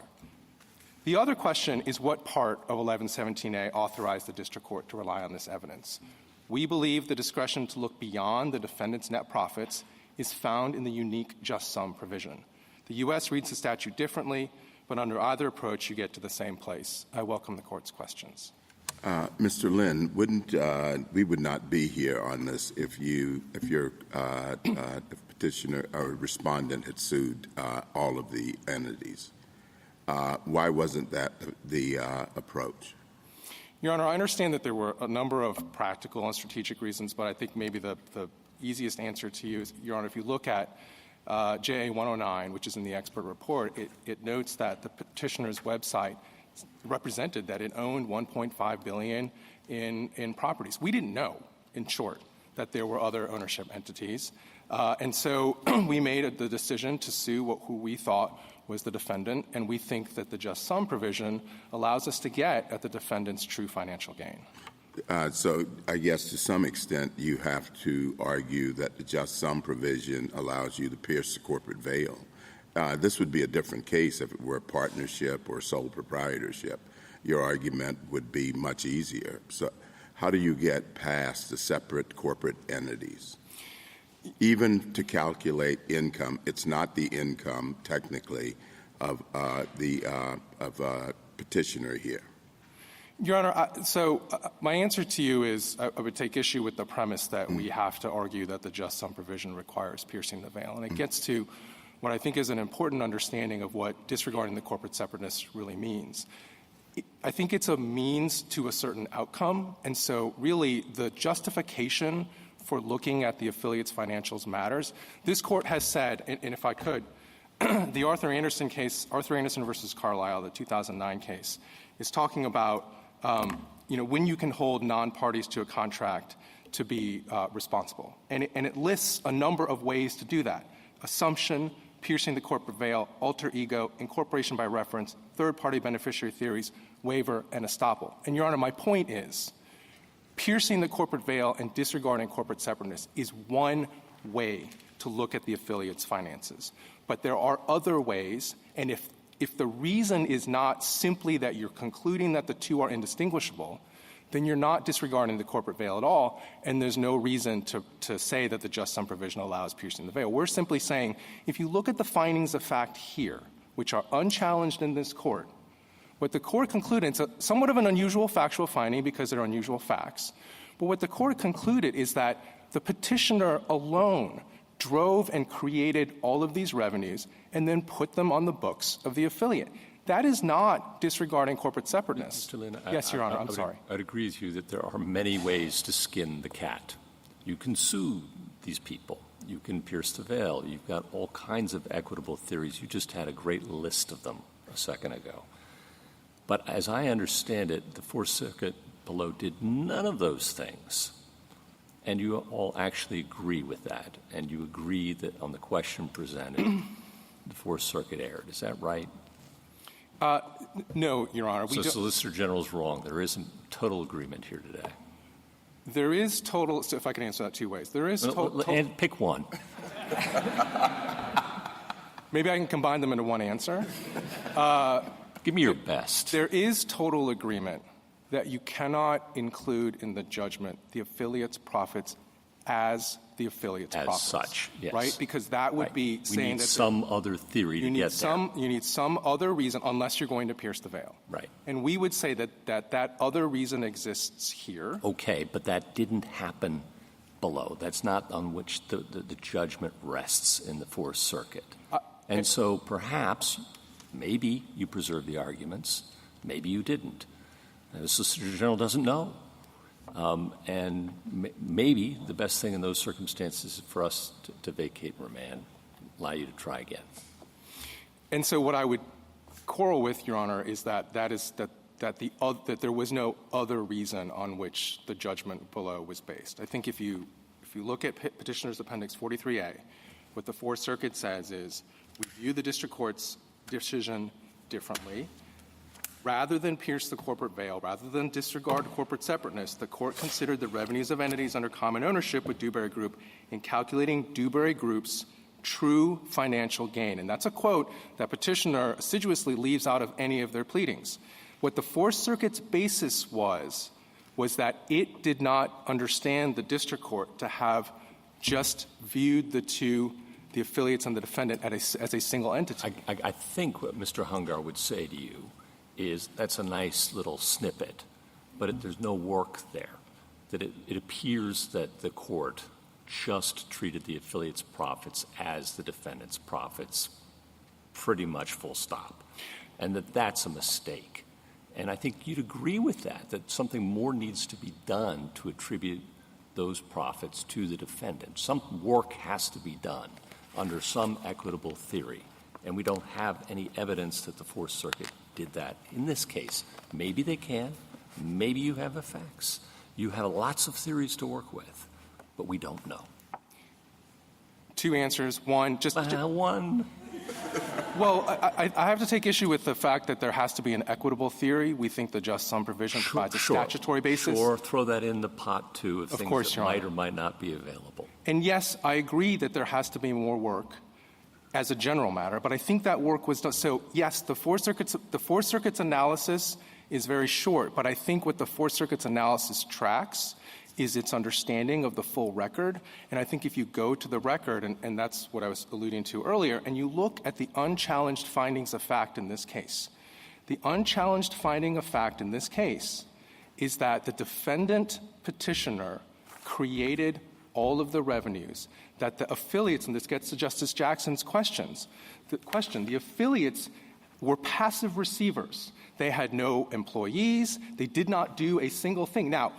The other question is what part of 1117A authorized the district court to rely on this evidence. We believe the discretion to look beyond the defendant's net profits is found in the unique just sum provision. The U.S. reads the statute differently, but under either approach you get to the same place. I welcome the court's questions. Mr. Lynn, we would not be here on this if your petitioner or respondent had sued all of the entities. Why wasn't that the approach? Your Honor, I understand that there were a number of practical and strategic reasons, but I think maybe the easiest answer to you is, Your Honor, if you look at JA 109, which is in the expert report, it notes that the petitioner's website represented that it owned $1.5 billion in properties. We didn't know, in short, that there were other ownership entities. And so we made the decision to sue who we thought was the defendant, and we think that the just sum provision allows us to get at the defendant's true financial gain. So I guess to some extent you have to argue that the just sum provision allows you to pierce the corporate veil. This would be a different case if it were a partnership or sole proprietorship. Your argument would be much easier. So how do you get past the separate corporate entities? Even to calculate income, it's not the income technically of the petitioner here. Your Honor, my answer to you is I would take issue with the premise that we have to argue that the just sum provision requires piercing the veil. And it gets to what I think is an important understanding of what disregarding the corporate separateness really means. I think it's a means to a certain outcome. And so really the justification for looking at the affiliate's financials matters. This court has said, and if I could, the Arthur Anderson case, Arthur Anderson versus Carlisle, the 2009 case, is talking about when you can hold non-parties to a contract to be responsible. And it lists a number of ways to do that. Assumption, piercing the corporate veil, alter ego, incorporation by reference, third-party beneficiary theories, waiver, and estoppel. And, Your Honor, my point is piercing the corporate veil and disregarding corporate separateness is one way to look at the affiliate's finances. But there are other ways, and if the reason is not simply that you're concluding that the two are indistinguishable, then you're not disregarding the corporate veil at all, and there's no reason to say that the just sum provision allows piercing the veil. We're simply saying if you look at the findings of fact here, which are unchallenged in this court, what the court concluded, it's somewhat of an unusual factual finding because they're unusual facts, but what the court concluded is that the petitioner alone drove and created all of these revenues and then put them on the books of the affiliate. That is not disregarding corporate separateness. Mr. Lynn, yes, Your Honor, I'm sorry. I'd agree with you that there are many ways to skin the cat. You can sue these people. You can pierce the veil. You've got all kinds of equitable theories. You just had a great list of them a second ago. But as I understand it, the Fourth Circuit below did none of those things. And you all actually agree with that, and you agree that on the question presented, the Fourth Circuit erred. Is that right? No, Your Honor. So Solicitor General is wrong. There isn't total agreement here today. There is total. So if I can answer that two ways, there is total. And pick one. Maybe I can combine them into one answer. Give me your best. There is total agreement that you cannot include in the judgment the affiliate's profits as the affiliate's as profits. such, yes. Right? Because that would be saying we need that some other theory to get there. You need some other reason unless you're going to pierce the veil. Right. And we would say that other reason exists here. Okay, but that didn't happen below. That's not on which the judgment rests in the Fourth Circuit. And so perhaps, maybe you preserved the arguments, maybe you didn't. The Solicitor General doesn't know. And maybe the best thing in those circumstances is for us to vacate and remand, allow you to try again. And so what I would quarrel with, Your Honor, is that there was no other reason on which the judgment below was based. I think if you look at Petitioner's Appendix 43A, what the Fourth Circuit says is we view the district court's decision differently. Rather than pierce the corporate veil, rather than disregard corporate separateness, the court considered the revenues of entities under common ownership with Dewberry Group in calculating Dewberry Group's true financial gain. And that's a quote that Petitioner assiduously leaves out of any of their pleadings. What the Fourth Circuit's basis was that it did not understand the district court to have just viewed the affiliates and the defendant as a single entity. I think what Mr. Hungar would say to you is that's a nice little snippet, but there's no work there. That it appears that the court just treated the affiliate's profits as the defendant's profits, pretty much full stop, and that's a mistake. And I think you'd agree with that something more needs to be done to attribute those profits to the defendant. Some work has to be done under some equitable theory, and we don't have any evidence that the Fourth Circuit did that in this case. Maybe they can. Maybe you have the facts. You have lots of theories to work with, but we don't know. Two answers. One, one. Well, I have to take issue with the fact that there has to be an equitable theory. We think the just sum provision provides a statutory basis. Sure, throw that in the pot, too, of things course, that might or might not be available. And yes, I agree that there has to be more work as a general matter, but I think that work was done. So, yes, the Fourth Circuit's analysis is very short, but I think what the Fourth Circuit's analysis tracks is its understanding of the full record. And I think if you go to the record, and that's what I was alluding to earlier, and you look at the unchallenged findings of fact in this case, the unchallenged finding of fact in this case is that the defendant petitioner created all of the revenues, that the affiliates, and this gets to Justice Jackson's question, the affiliates were passive receivers. They had no employees. They did not do a single thing. Now,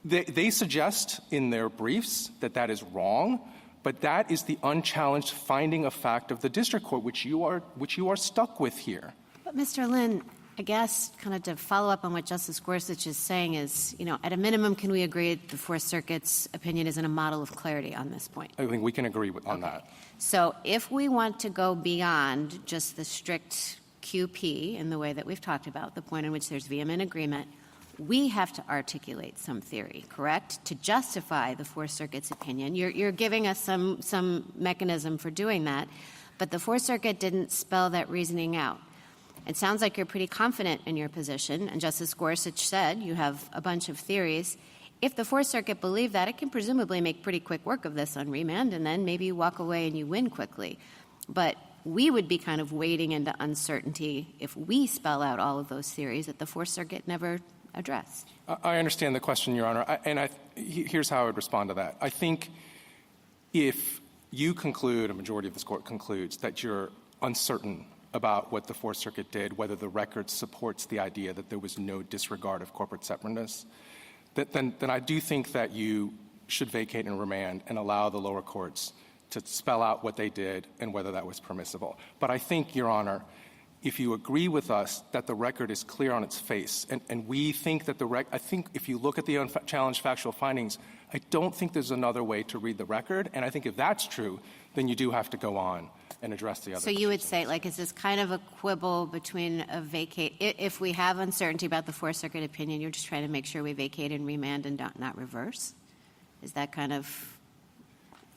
they suggest in their briefs that is wrong, but that is the unchallenged finding of fact of the district court, which you are stuck with here. But, Mr. Lynn, I guess kind of to follow up on what Justice Gorsuch is saying is, at a minimum, can we agree the Fourth Circuit's opinion isn't a model of clarity on this point? I think we can agree on that. So if we want to go beyond just the strict QP in the way that we've talked about, the point in which there's vehement agreement, we have to articulate some theory, correct, to justify the Fourth Circuit's opinion. You're giving us some mechanism for doing that, but the Fourth Circuit didn't spell that reasoning out. It sounds like you're pretty confident in your position, and Justice Gorsuch said you have a bunch of theories. If the Fourth Circuit believed that, it can presumably make pretty quick work of this on remand, and then maybe you walk away and you win quickly. But we would be kind of wading into uncertainty if we spell out all of those theories that the Fourth Circuit never addressed. I understand the question, Your Honor, and here's how I would respond to that. I think if you conclude, a majority of this Court concludes, that you're uncertain about what the Fourth Circuit did, whether the record supports the idea that there was no disregard of corporate separateness, then I do think that you should vacate and remand and allow the lower courts to spell out what they did and whether that was permissible. But I think, Your Honor, if you agree with us that the record is clear on its face, and we think that I think if you look at the unchallenged factual findings, I don't think there's another way to read the record. And I think if that's true, then you do have to go on and address the other. So you would say, like, is this kind of a quibble between a vacate? If we have uncertainty about the Fourth Circuit opinion, you're just trying to make sure we vacate and remand and not reverse? Is that kind of...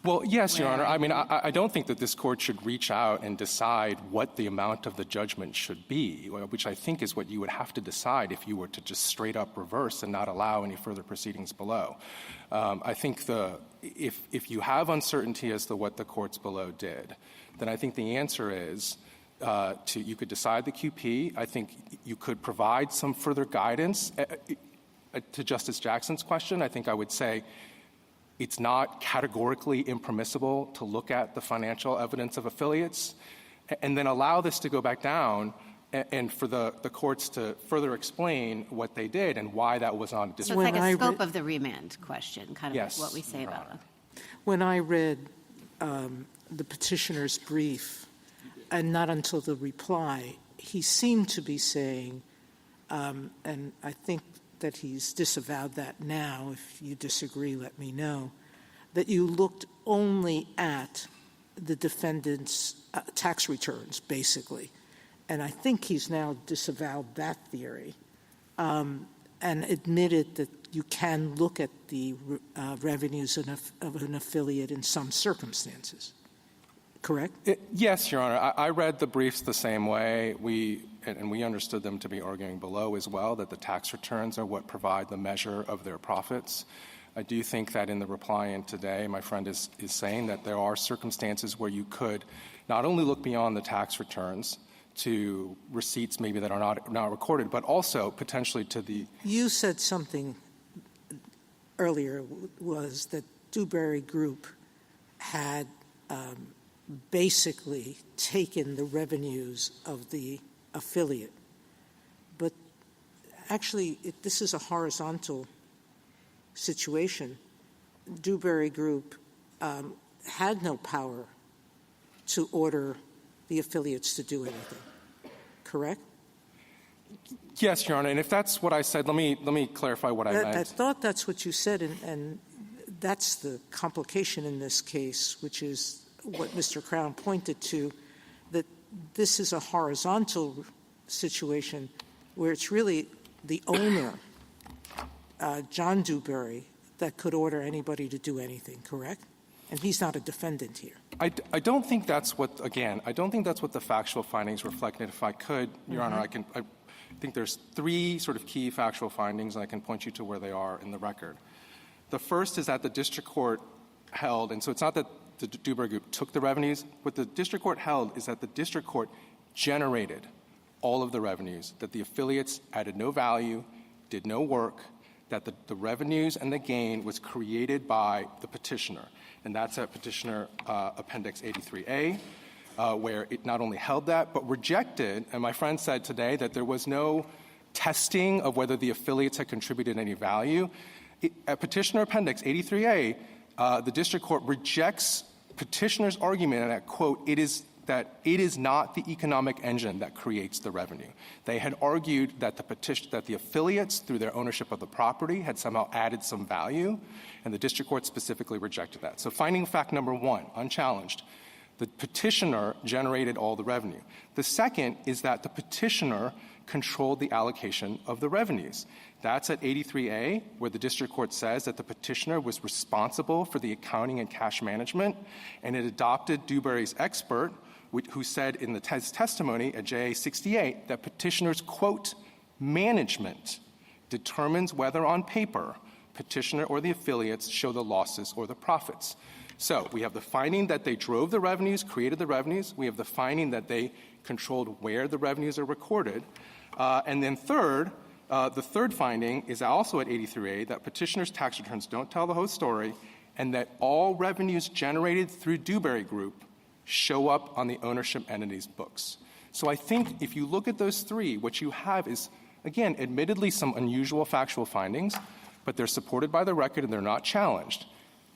Well, yes, Your Honor. I mean, I don't think that this Court should reach out and decide what the amount of the judgment should be, which I think is what you would have to decide if you were to just straight up reverse and not allow any further proceedings below. I think if you have uncertainty as to what the courts below did, then I think the answer is you could decide the QP. I think you could provide some further guidance. To Justice Jackson's question, I think I would say it's not categorically impermissible to look at the financial evidence of affiliates and then allow this to go back down and for the courts to further explain what they did and why that was on display. So it's like a scope of the remand question, kind of yes, like what we say about it. When I read the petitioner's brief, and not until the reply, he seemed to be saying, and I think that he's disavowed that now. If you disagree, let me know, that you looked only at the defendant's tax returns, basically. And I think he's now disavowed that theory and admitted that you can look at the revenues of an affiliate in some circumstances. Correct? Yes, Your Honor. I read the briefs the same way. We understood them to be arguing below as well, that the tax returns are what provide the measure of their profits. I do think that in the reply in today, my friend is saying that there are circumstances where you could not only look beyond the tax returns to receipts maybe that are not recorded, but also potentially to the... You said something earlier was that Dewberry Group had basically taken the revenues of the affiliate. But actually, this is a horizontal situation. Dewberry Group had no power to order the affiliates to do anything. Correct? Yes, Your Honor. And if that's what I said, let me clarify what I meant. I thought that's what you said, and that's the complication in this case, which is what Mr. Crown pointed to, that this is a horizontal situation where it's really the owner, John Dewberry, that could order anybody to do anything, correct? And he's not a defendant here. I don't think that's what, again, I don't think that's what the factual findings reflected. If I could, Your Honor, I think there's three sort of key factual findings, and I can point you to where they are in the record. The first is that the district court held, and so it's not that the Dewberry Group took the revenues. What the district court held is that the district court generated all of the revenues, that the affiliates added no value, did no work, that the revenues and the gain was created by the petitioner. And that's at Petitioner Appendix 83A, where it not only held that, but rejected, and my friend said today that there was no testing of whether the affiliates had contributed any value. At Petitioner Appendix 83A, the district court rejects petitioner's argument, and I quote, it is not the economic engine that creates the revenue. They had argued that the affiliates, through their ownership of the property, had somehow added some value, and the district court specifically rejected that. So finding fact number one, unchallenged, the petitioner generated all the revenue. The second is that the petitioner controlled the allocation of the revenues. That's at 83A, where the district court says that the petitioner was responsible for the accounting and cash management, and it adopted Dewberry's expert, who said in the testimony at JA 68 that petitioner's, quote, management determines whether on paper petitioner or the affiliates show the losses or the profits. So we have the finding that they drove the revenues, created the revenues. We have the finding that they controlled where the revenues are recorded. And then third, the third finding is also at 83A that petitioner's tax returns don't tell the whole story, and that all revenues generated through Dewberry Group show up on the ownership entity's books. So I think if you look at those three, what you have is, again, admittedly some unusual factual findings, but they're supported by the record and they're not challenged.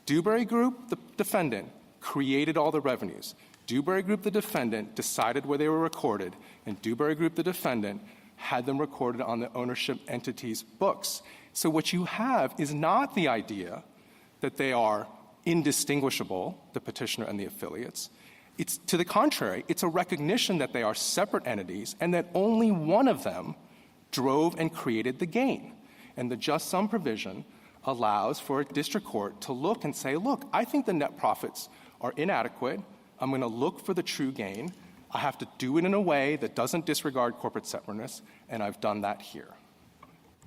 Dewberry Group, the defendant, created all the revenues. Dewberry Group, the defendant, decided where they were recorded, and Dewberry Group, the defendant, had them recorded on the ownership entity's books. So what you have is not the idea that they are indistinguishable, the petitioner and the affiliates. It's to the contrary. It's a recognition that they are separate entities and that only one of them drove and created the gain. And the just sum provision allows for a district court to look and say, look, I think the net profits are inadequate. I'm going to look for the true gain. I have to do it in a way that doesn't disregard corporate separateness, and I've done that here.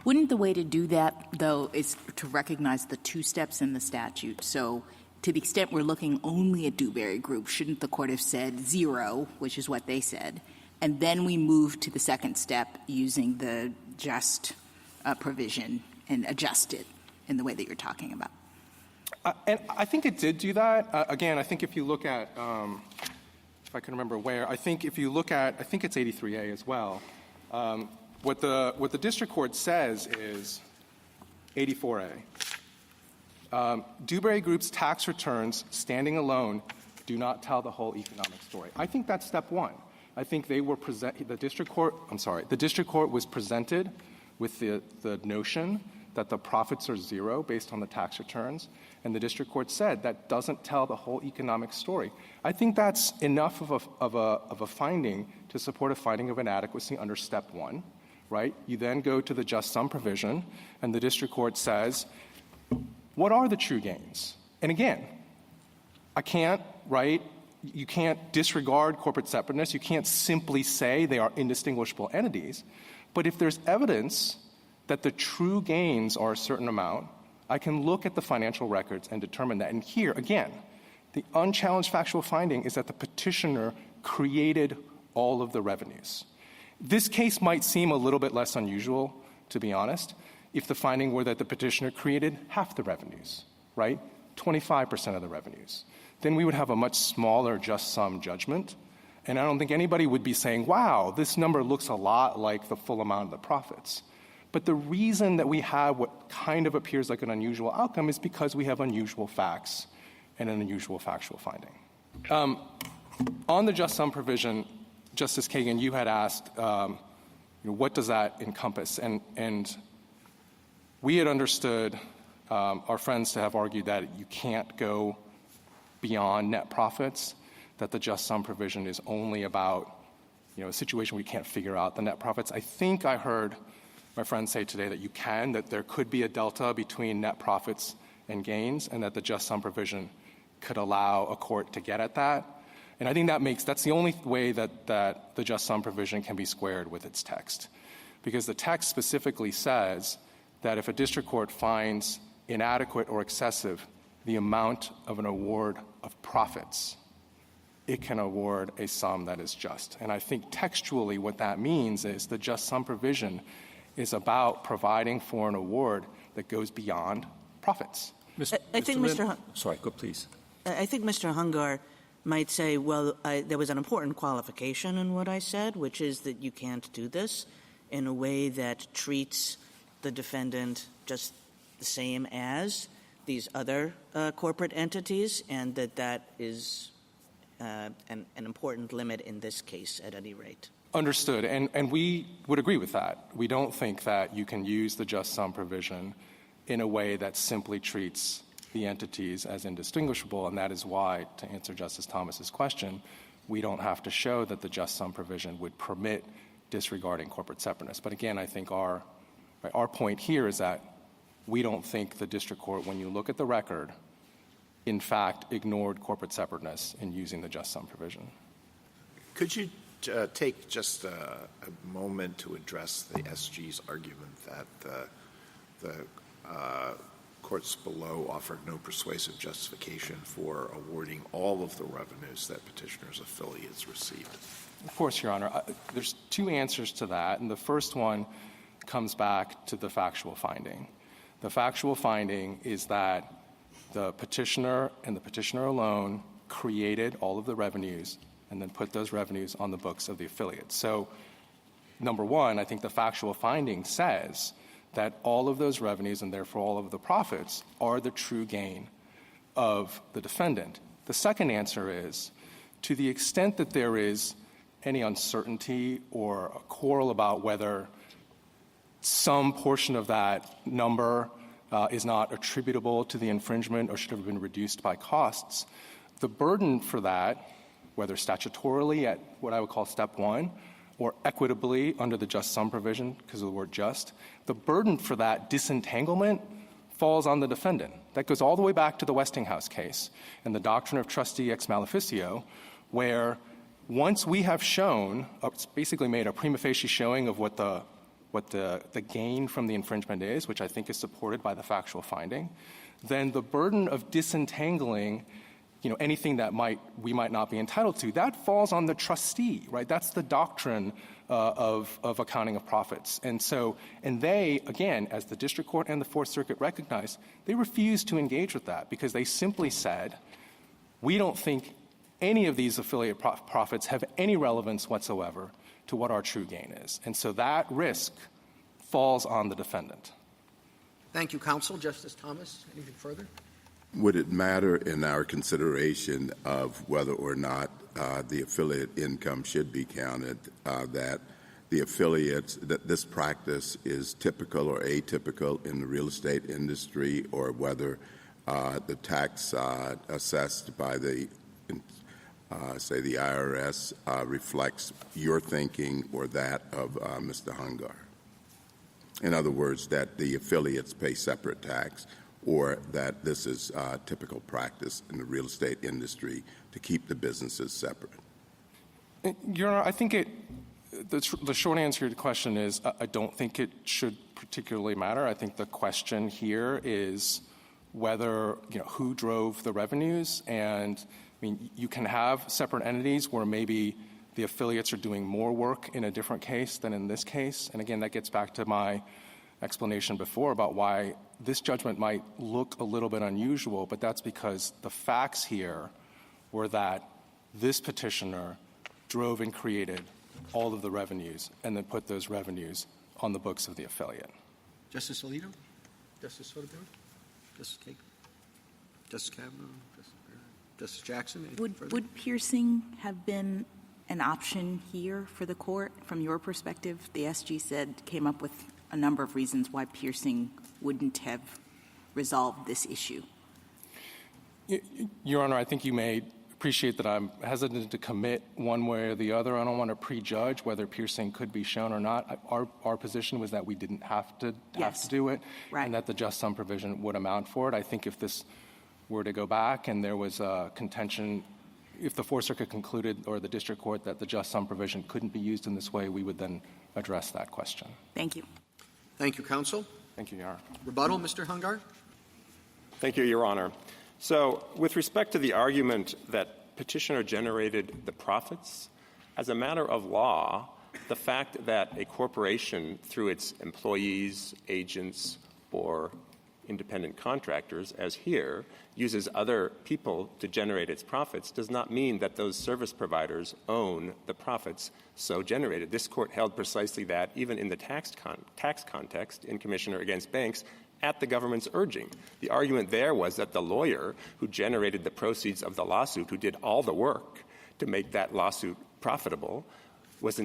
Wouldn't the way to do that, though, is to recognize the two steps in the statute? So to the extent we're looking only at Dewberry Group, shouldn't the court have said 0, which is what they said, and then we move to the second step using the just provision and adjust it in the way that you're talking about? And I think it did do that. Again, I think if you look at, if I can remember where, I think if you look at, I think it's 83A as well. What the district court says is 84A. Dewberry Group's tax returns, standing alone, do not tell the whole economic story. I think that's step one. I think they were the district court was presented with the notion that the profits are 0 based on the tax returns, and the district court said that doesn't tell the whole economic story. I think that's enough of a finding to support a finding of inadequacy under step 1, right? You then go to the just sum provision, and the district court says, what are the true gains? And again, I can't, right? You can't disregard corporate separateness. You can't simply say they are indistinguishable entities. But if there's evidence that the true gains are a certain amount, I can look at the financial records and determine that. And here, again, the unchallenged factual finding is that the petitioner created all of the revenues. This case might seem a little bit less unusual, to be honest, if the finding were that the petitioner created half the revenues, right? 25% of the revenues. Then we would have a much smaller just sum judgment. And I don't think anybody would be saying, wow, this number looks a lot like the full amount of the profits. But the reason that we have what kind of appears like an unusual outcome is because we have unusual facts and an unusual factual finding. On the just sum provision, Justice Kagan, you had asked, what does that encompass? And we had understood our friends to have argued that you can't go beyond net profits, that the just sum provision is only about, a situation where you can't figure out the net profits. I think I heard my friends say today that you can, that there could be a delta between net profits and gains, and that the just sum provision could allow a court to get at that. And I think that's the only way that the just sum provision can be squared with its text. Because the text specifically says that if a district court finds inadequate or excessive the amount of an award of profits, it can award a sum that is just. And I think textually what that means is the just sum provision is about providing for an award that goes beyond profits. I think Mr. Sorry, go please. I think Mr. Hungar might say, well, there was an important qualification in what I said, which is that you can't do this in a way that treats the defendant just the same as these other corporate entities, and that is an important limit in this case at any rate. Understood. And we would agree with that. We don't think that you can use the just sum provision in a way that simply treats the entities as indistinguishable, and that is why, to answer Justice Thomas's question, we don't have to show that the just sum provision would permit disregarding corporate separateness. But again, I think our point here is that we don't think the district court, when you look at the record, in fact ignored corporate separateness in using the just sum provision. Could you take just a moment to address the SG's argument that the courts below offered no persuasive justification for awarding all of the revenues that petitioners' affiliates received? Of course, Your Honor. There's two answers to that, and the first one comes back to the factual finding. The factual finding is that the petitioner and the petitioner alone created all of the revenues and then put those revenues on the books of the affiliates. So, number one, I think the factual finding says that all of those revenues and therefore all of the profits are the true gain of the defendant. The second answer is, to the extent that there is any uncertainty or a quarrel about whether some portion of that number is not attributable to the infringement or should have been reduced by costs, the burden for that, whether statutorily at what I would call step one or equitably under the just sum provision because of the word just, the burden for that disentanglement falls on the defendant. That goes all the way back to the Westinghouse case and the doctrine of trustee ex maleficio, where once we have shown, it's basically made a prima facie showing of what the gain from the infringement is, which I think is supported by the factual finding, then the burden of disentangling anything that we might not be entitled to, that falls on the trustee, right? That's the doctrine of accounting of profits. And they, again, as the district court and the Fourth Circuit recognized, they refused to engage with that because they simply said, we don't think any of these affiliate profits have any relevance whatsoever to what our true gain is. And so that risk falls on the defendant. Thank you, counsel. Justice Thomas, anything further? Would it matter in our consideration of whether or not the affiliate income should be counted that the affiliates, that this practice is typical or atypical in the real estate industry, or whether the tax assessed by the say the IRS reflects your thinking or that of Mr. Hungar? In other words, that the affiliates pay separate tax, or that this is typical practice in the real estate industry to keep the businesses separate? Your Honor, I think the short answer to your question is I don't think it should particularly matter. I think the question here is whether, who drove the revenues. And, you can have separate entities where maybe the affiliates are doing more work in a different case than in this case. And, again, that gets back to my explanation before about why this judgment might look a little bit unusual, but that's because the facts here were that this petitioner drove and created all of the revenues and then put those revenues on the books of the affiliate. Justice Alito? Justice Sotomayor? Justice Kagan? Justice Kavanaugh? Justice Jackson? Would piercing have been an option here for the court from your perspective? The SG came up with a number of reasons why piercing wouldn't have resolved this issue. Your Honor, I think you may appreciate that I'm hesitant to commit one way or the other. I don't want to prejudge whether piercing could be shown or not. Our position was that we didn't have to do it, right, and that the just sum provision would amount for it. I think if this were to go back and there was a contention, if the Fourth Circuit concluded or the district court that the just sum provision couldn't be used in this way, we would then address that question. Thank you. Thank you, counsel. Thank you, Your Honor. Rebuttal, Mr. Hungar? Thank you, Your Honor. So with respect to the argument that petitioner generated the profits, as a matter of law, the fact that a corporation, through its employees, agents, or independent contractors, as here, uses other people to generate its profits does not mean that those service providers own the profits so generated. This court held precisely that, even in the tax context in Commissioner against Banks, at the government's urging. The argument there was that the lawyer who generated the proceeds of the lawsuit, who did all the work to make that lawsuit profitable, was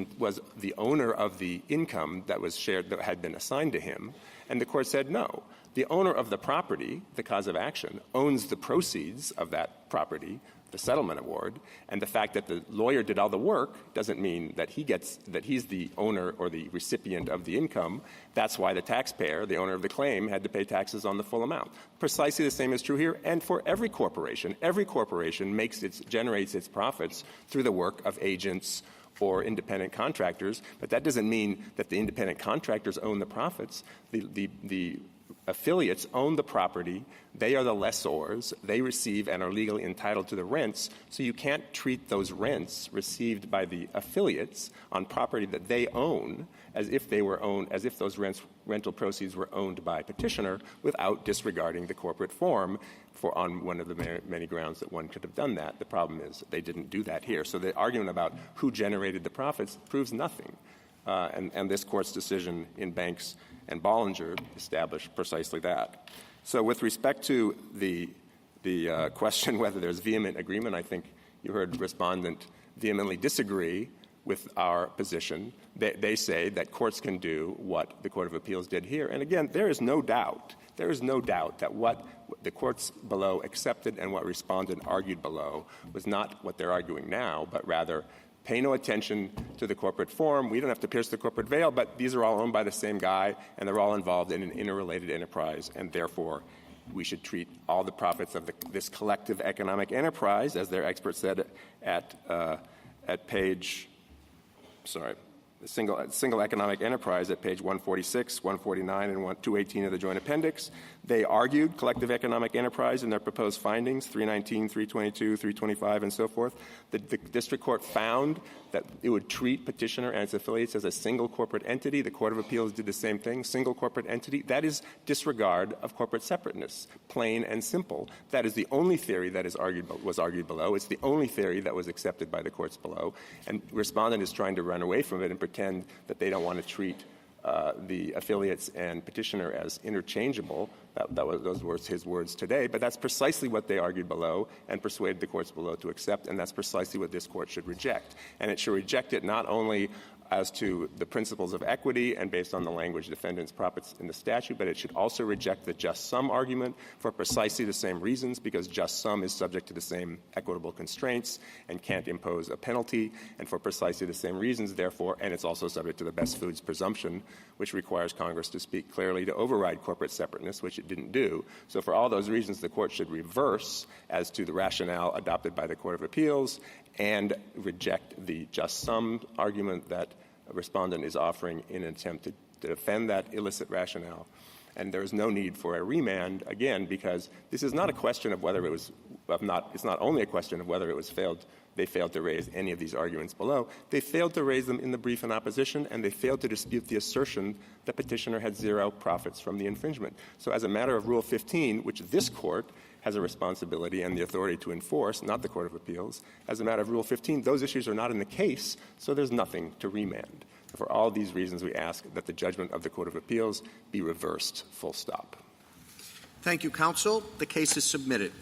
the owner of the income that was shared, that had been assigned to him. And the court said no. The owner of the property, the cause of action, owns the proceeds of that property, the settlement award, and the fact that the lawyer did all the work doesn't mean that he's the owner or the recipient of the income. That's why the taxpayer, the owner of the claim, had to pay taxes on the full amount. Precisely the same is true here, and for every corporation. Every corporation generates its profits through the work of agents or independent contractors, but that doesn't mean that the independent contractors own the profits. The affiliates own the property. They are the lessors. They receive and are legally entitled to the rents. So you can't treat those rents received by the affiliates on property that they own as if those rental proceeds were owned by petitioner without disregarding the corporate form on one of the many grounds that one could have done that. The problem is they didn't do that here. So the argument about who generated the profits proves nothing. And this court's decision in Banks and Bollinger established precisely that. So with respect to the The question whether there's vehement agreement, I think you heard respondent vehemently disagree with our position. They say that courts can do what the Court of Appeals did here. And again, there is no doubt that what the courts below accepted and what respondent argued below was not what they're arguing now, but rather pay no attention to the corporate form. We don't have to pierce the corporate veil, but these are all owned by the same guy, and they're all involved in an interrelated enterprise, and therefore we should treat all the profits of this collective economic enterprise, as their expert said at page the single economic enterprise at page 146, 149, and 218 of the Joint Appendix. They argued collective economic enterprise in their proposed findings, 319, 322, 325, and so forth. The district court found that it would treat petitioner and its affiliates as a single corporate entity. The Court of Appeals did the same thing, single corporate entity. That is disregard of corporate separateness, plain and simple. That is the only theory that was argued below. It's the only theory that was accepted by the courts below. And respondent is trying to run away from it and pretend that they don't want to treat the affiliates and petitioner as interchangeable. Those were his words today. But that's precisely what they argued below and persuaded the courts below to accept, and that's precisely what this court should reject. And it should reject it not only as to the principles of equity and based on the language defendants' profits in the statute, but it should also reject the just sum argument for precisely the same reasons, because just sum is subject to the same equitable constraints and can't impose a penalty, and for precisely the same reasons, therefore, and it's also subject to the best foods presumption, which requires Congress to speak clearly to override corporate separateness, which it didn't do. So for all those reasons, the court should reverse as to the rationale adopted by the Court of Appeals and reject the just sum argument that a respondent is offering in an attempt to defend that illicit rationale. And there is no need for a remand, again, because this is not a question of whether it was it's not only a question of whether it was they failed to raise any of these arguments below. They failed to raise them in the brief in opposition, and they failed to dispute the assertion that petitioner had zero profits from the infringement. So as a matter of Rule 15, which this court has a responsibility and the authority to enforce, not the Court of Appeals, as a matter of Rule 15, those issues are not in the case, so there's nothing to remand. For all these reasons, we ask that the judgment of the Court of Appeals be reversed, full stop. Thank you, counsel. The case is submitted.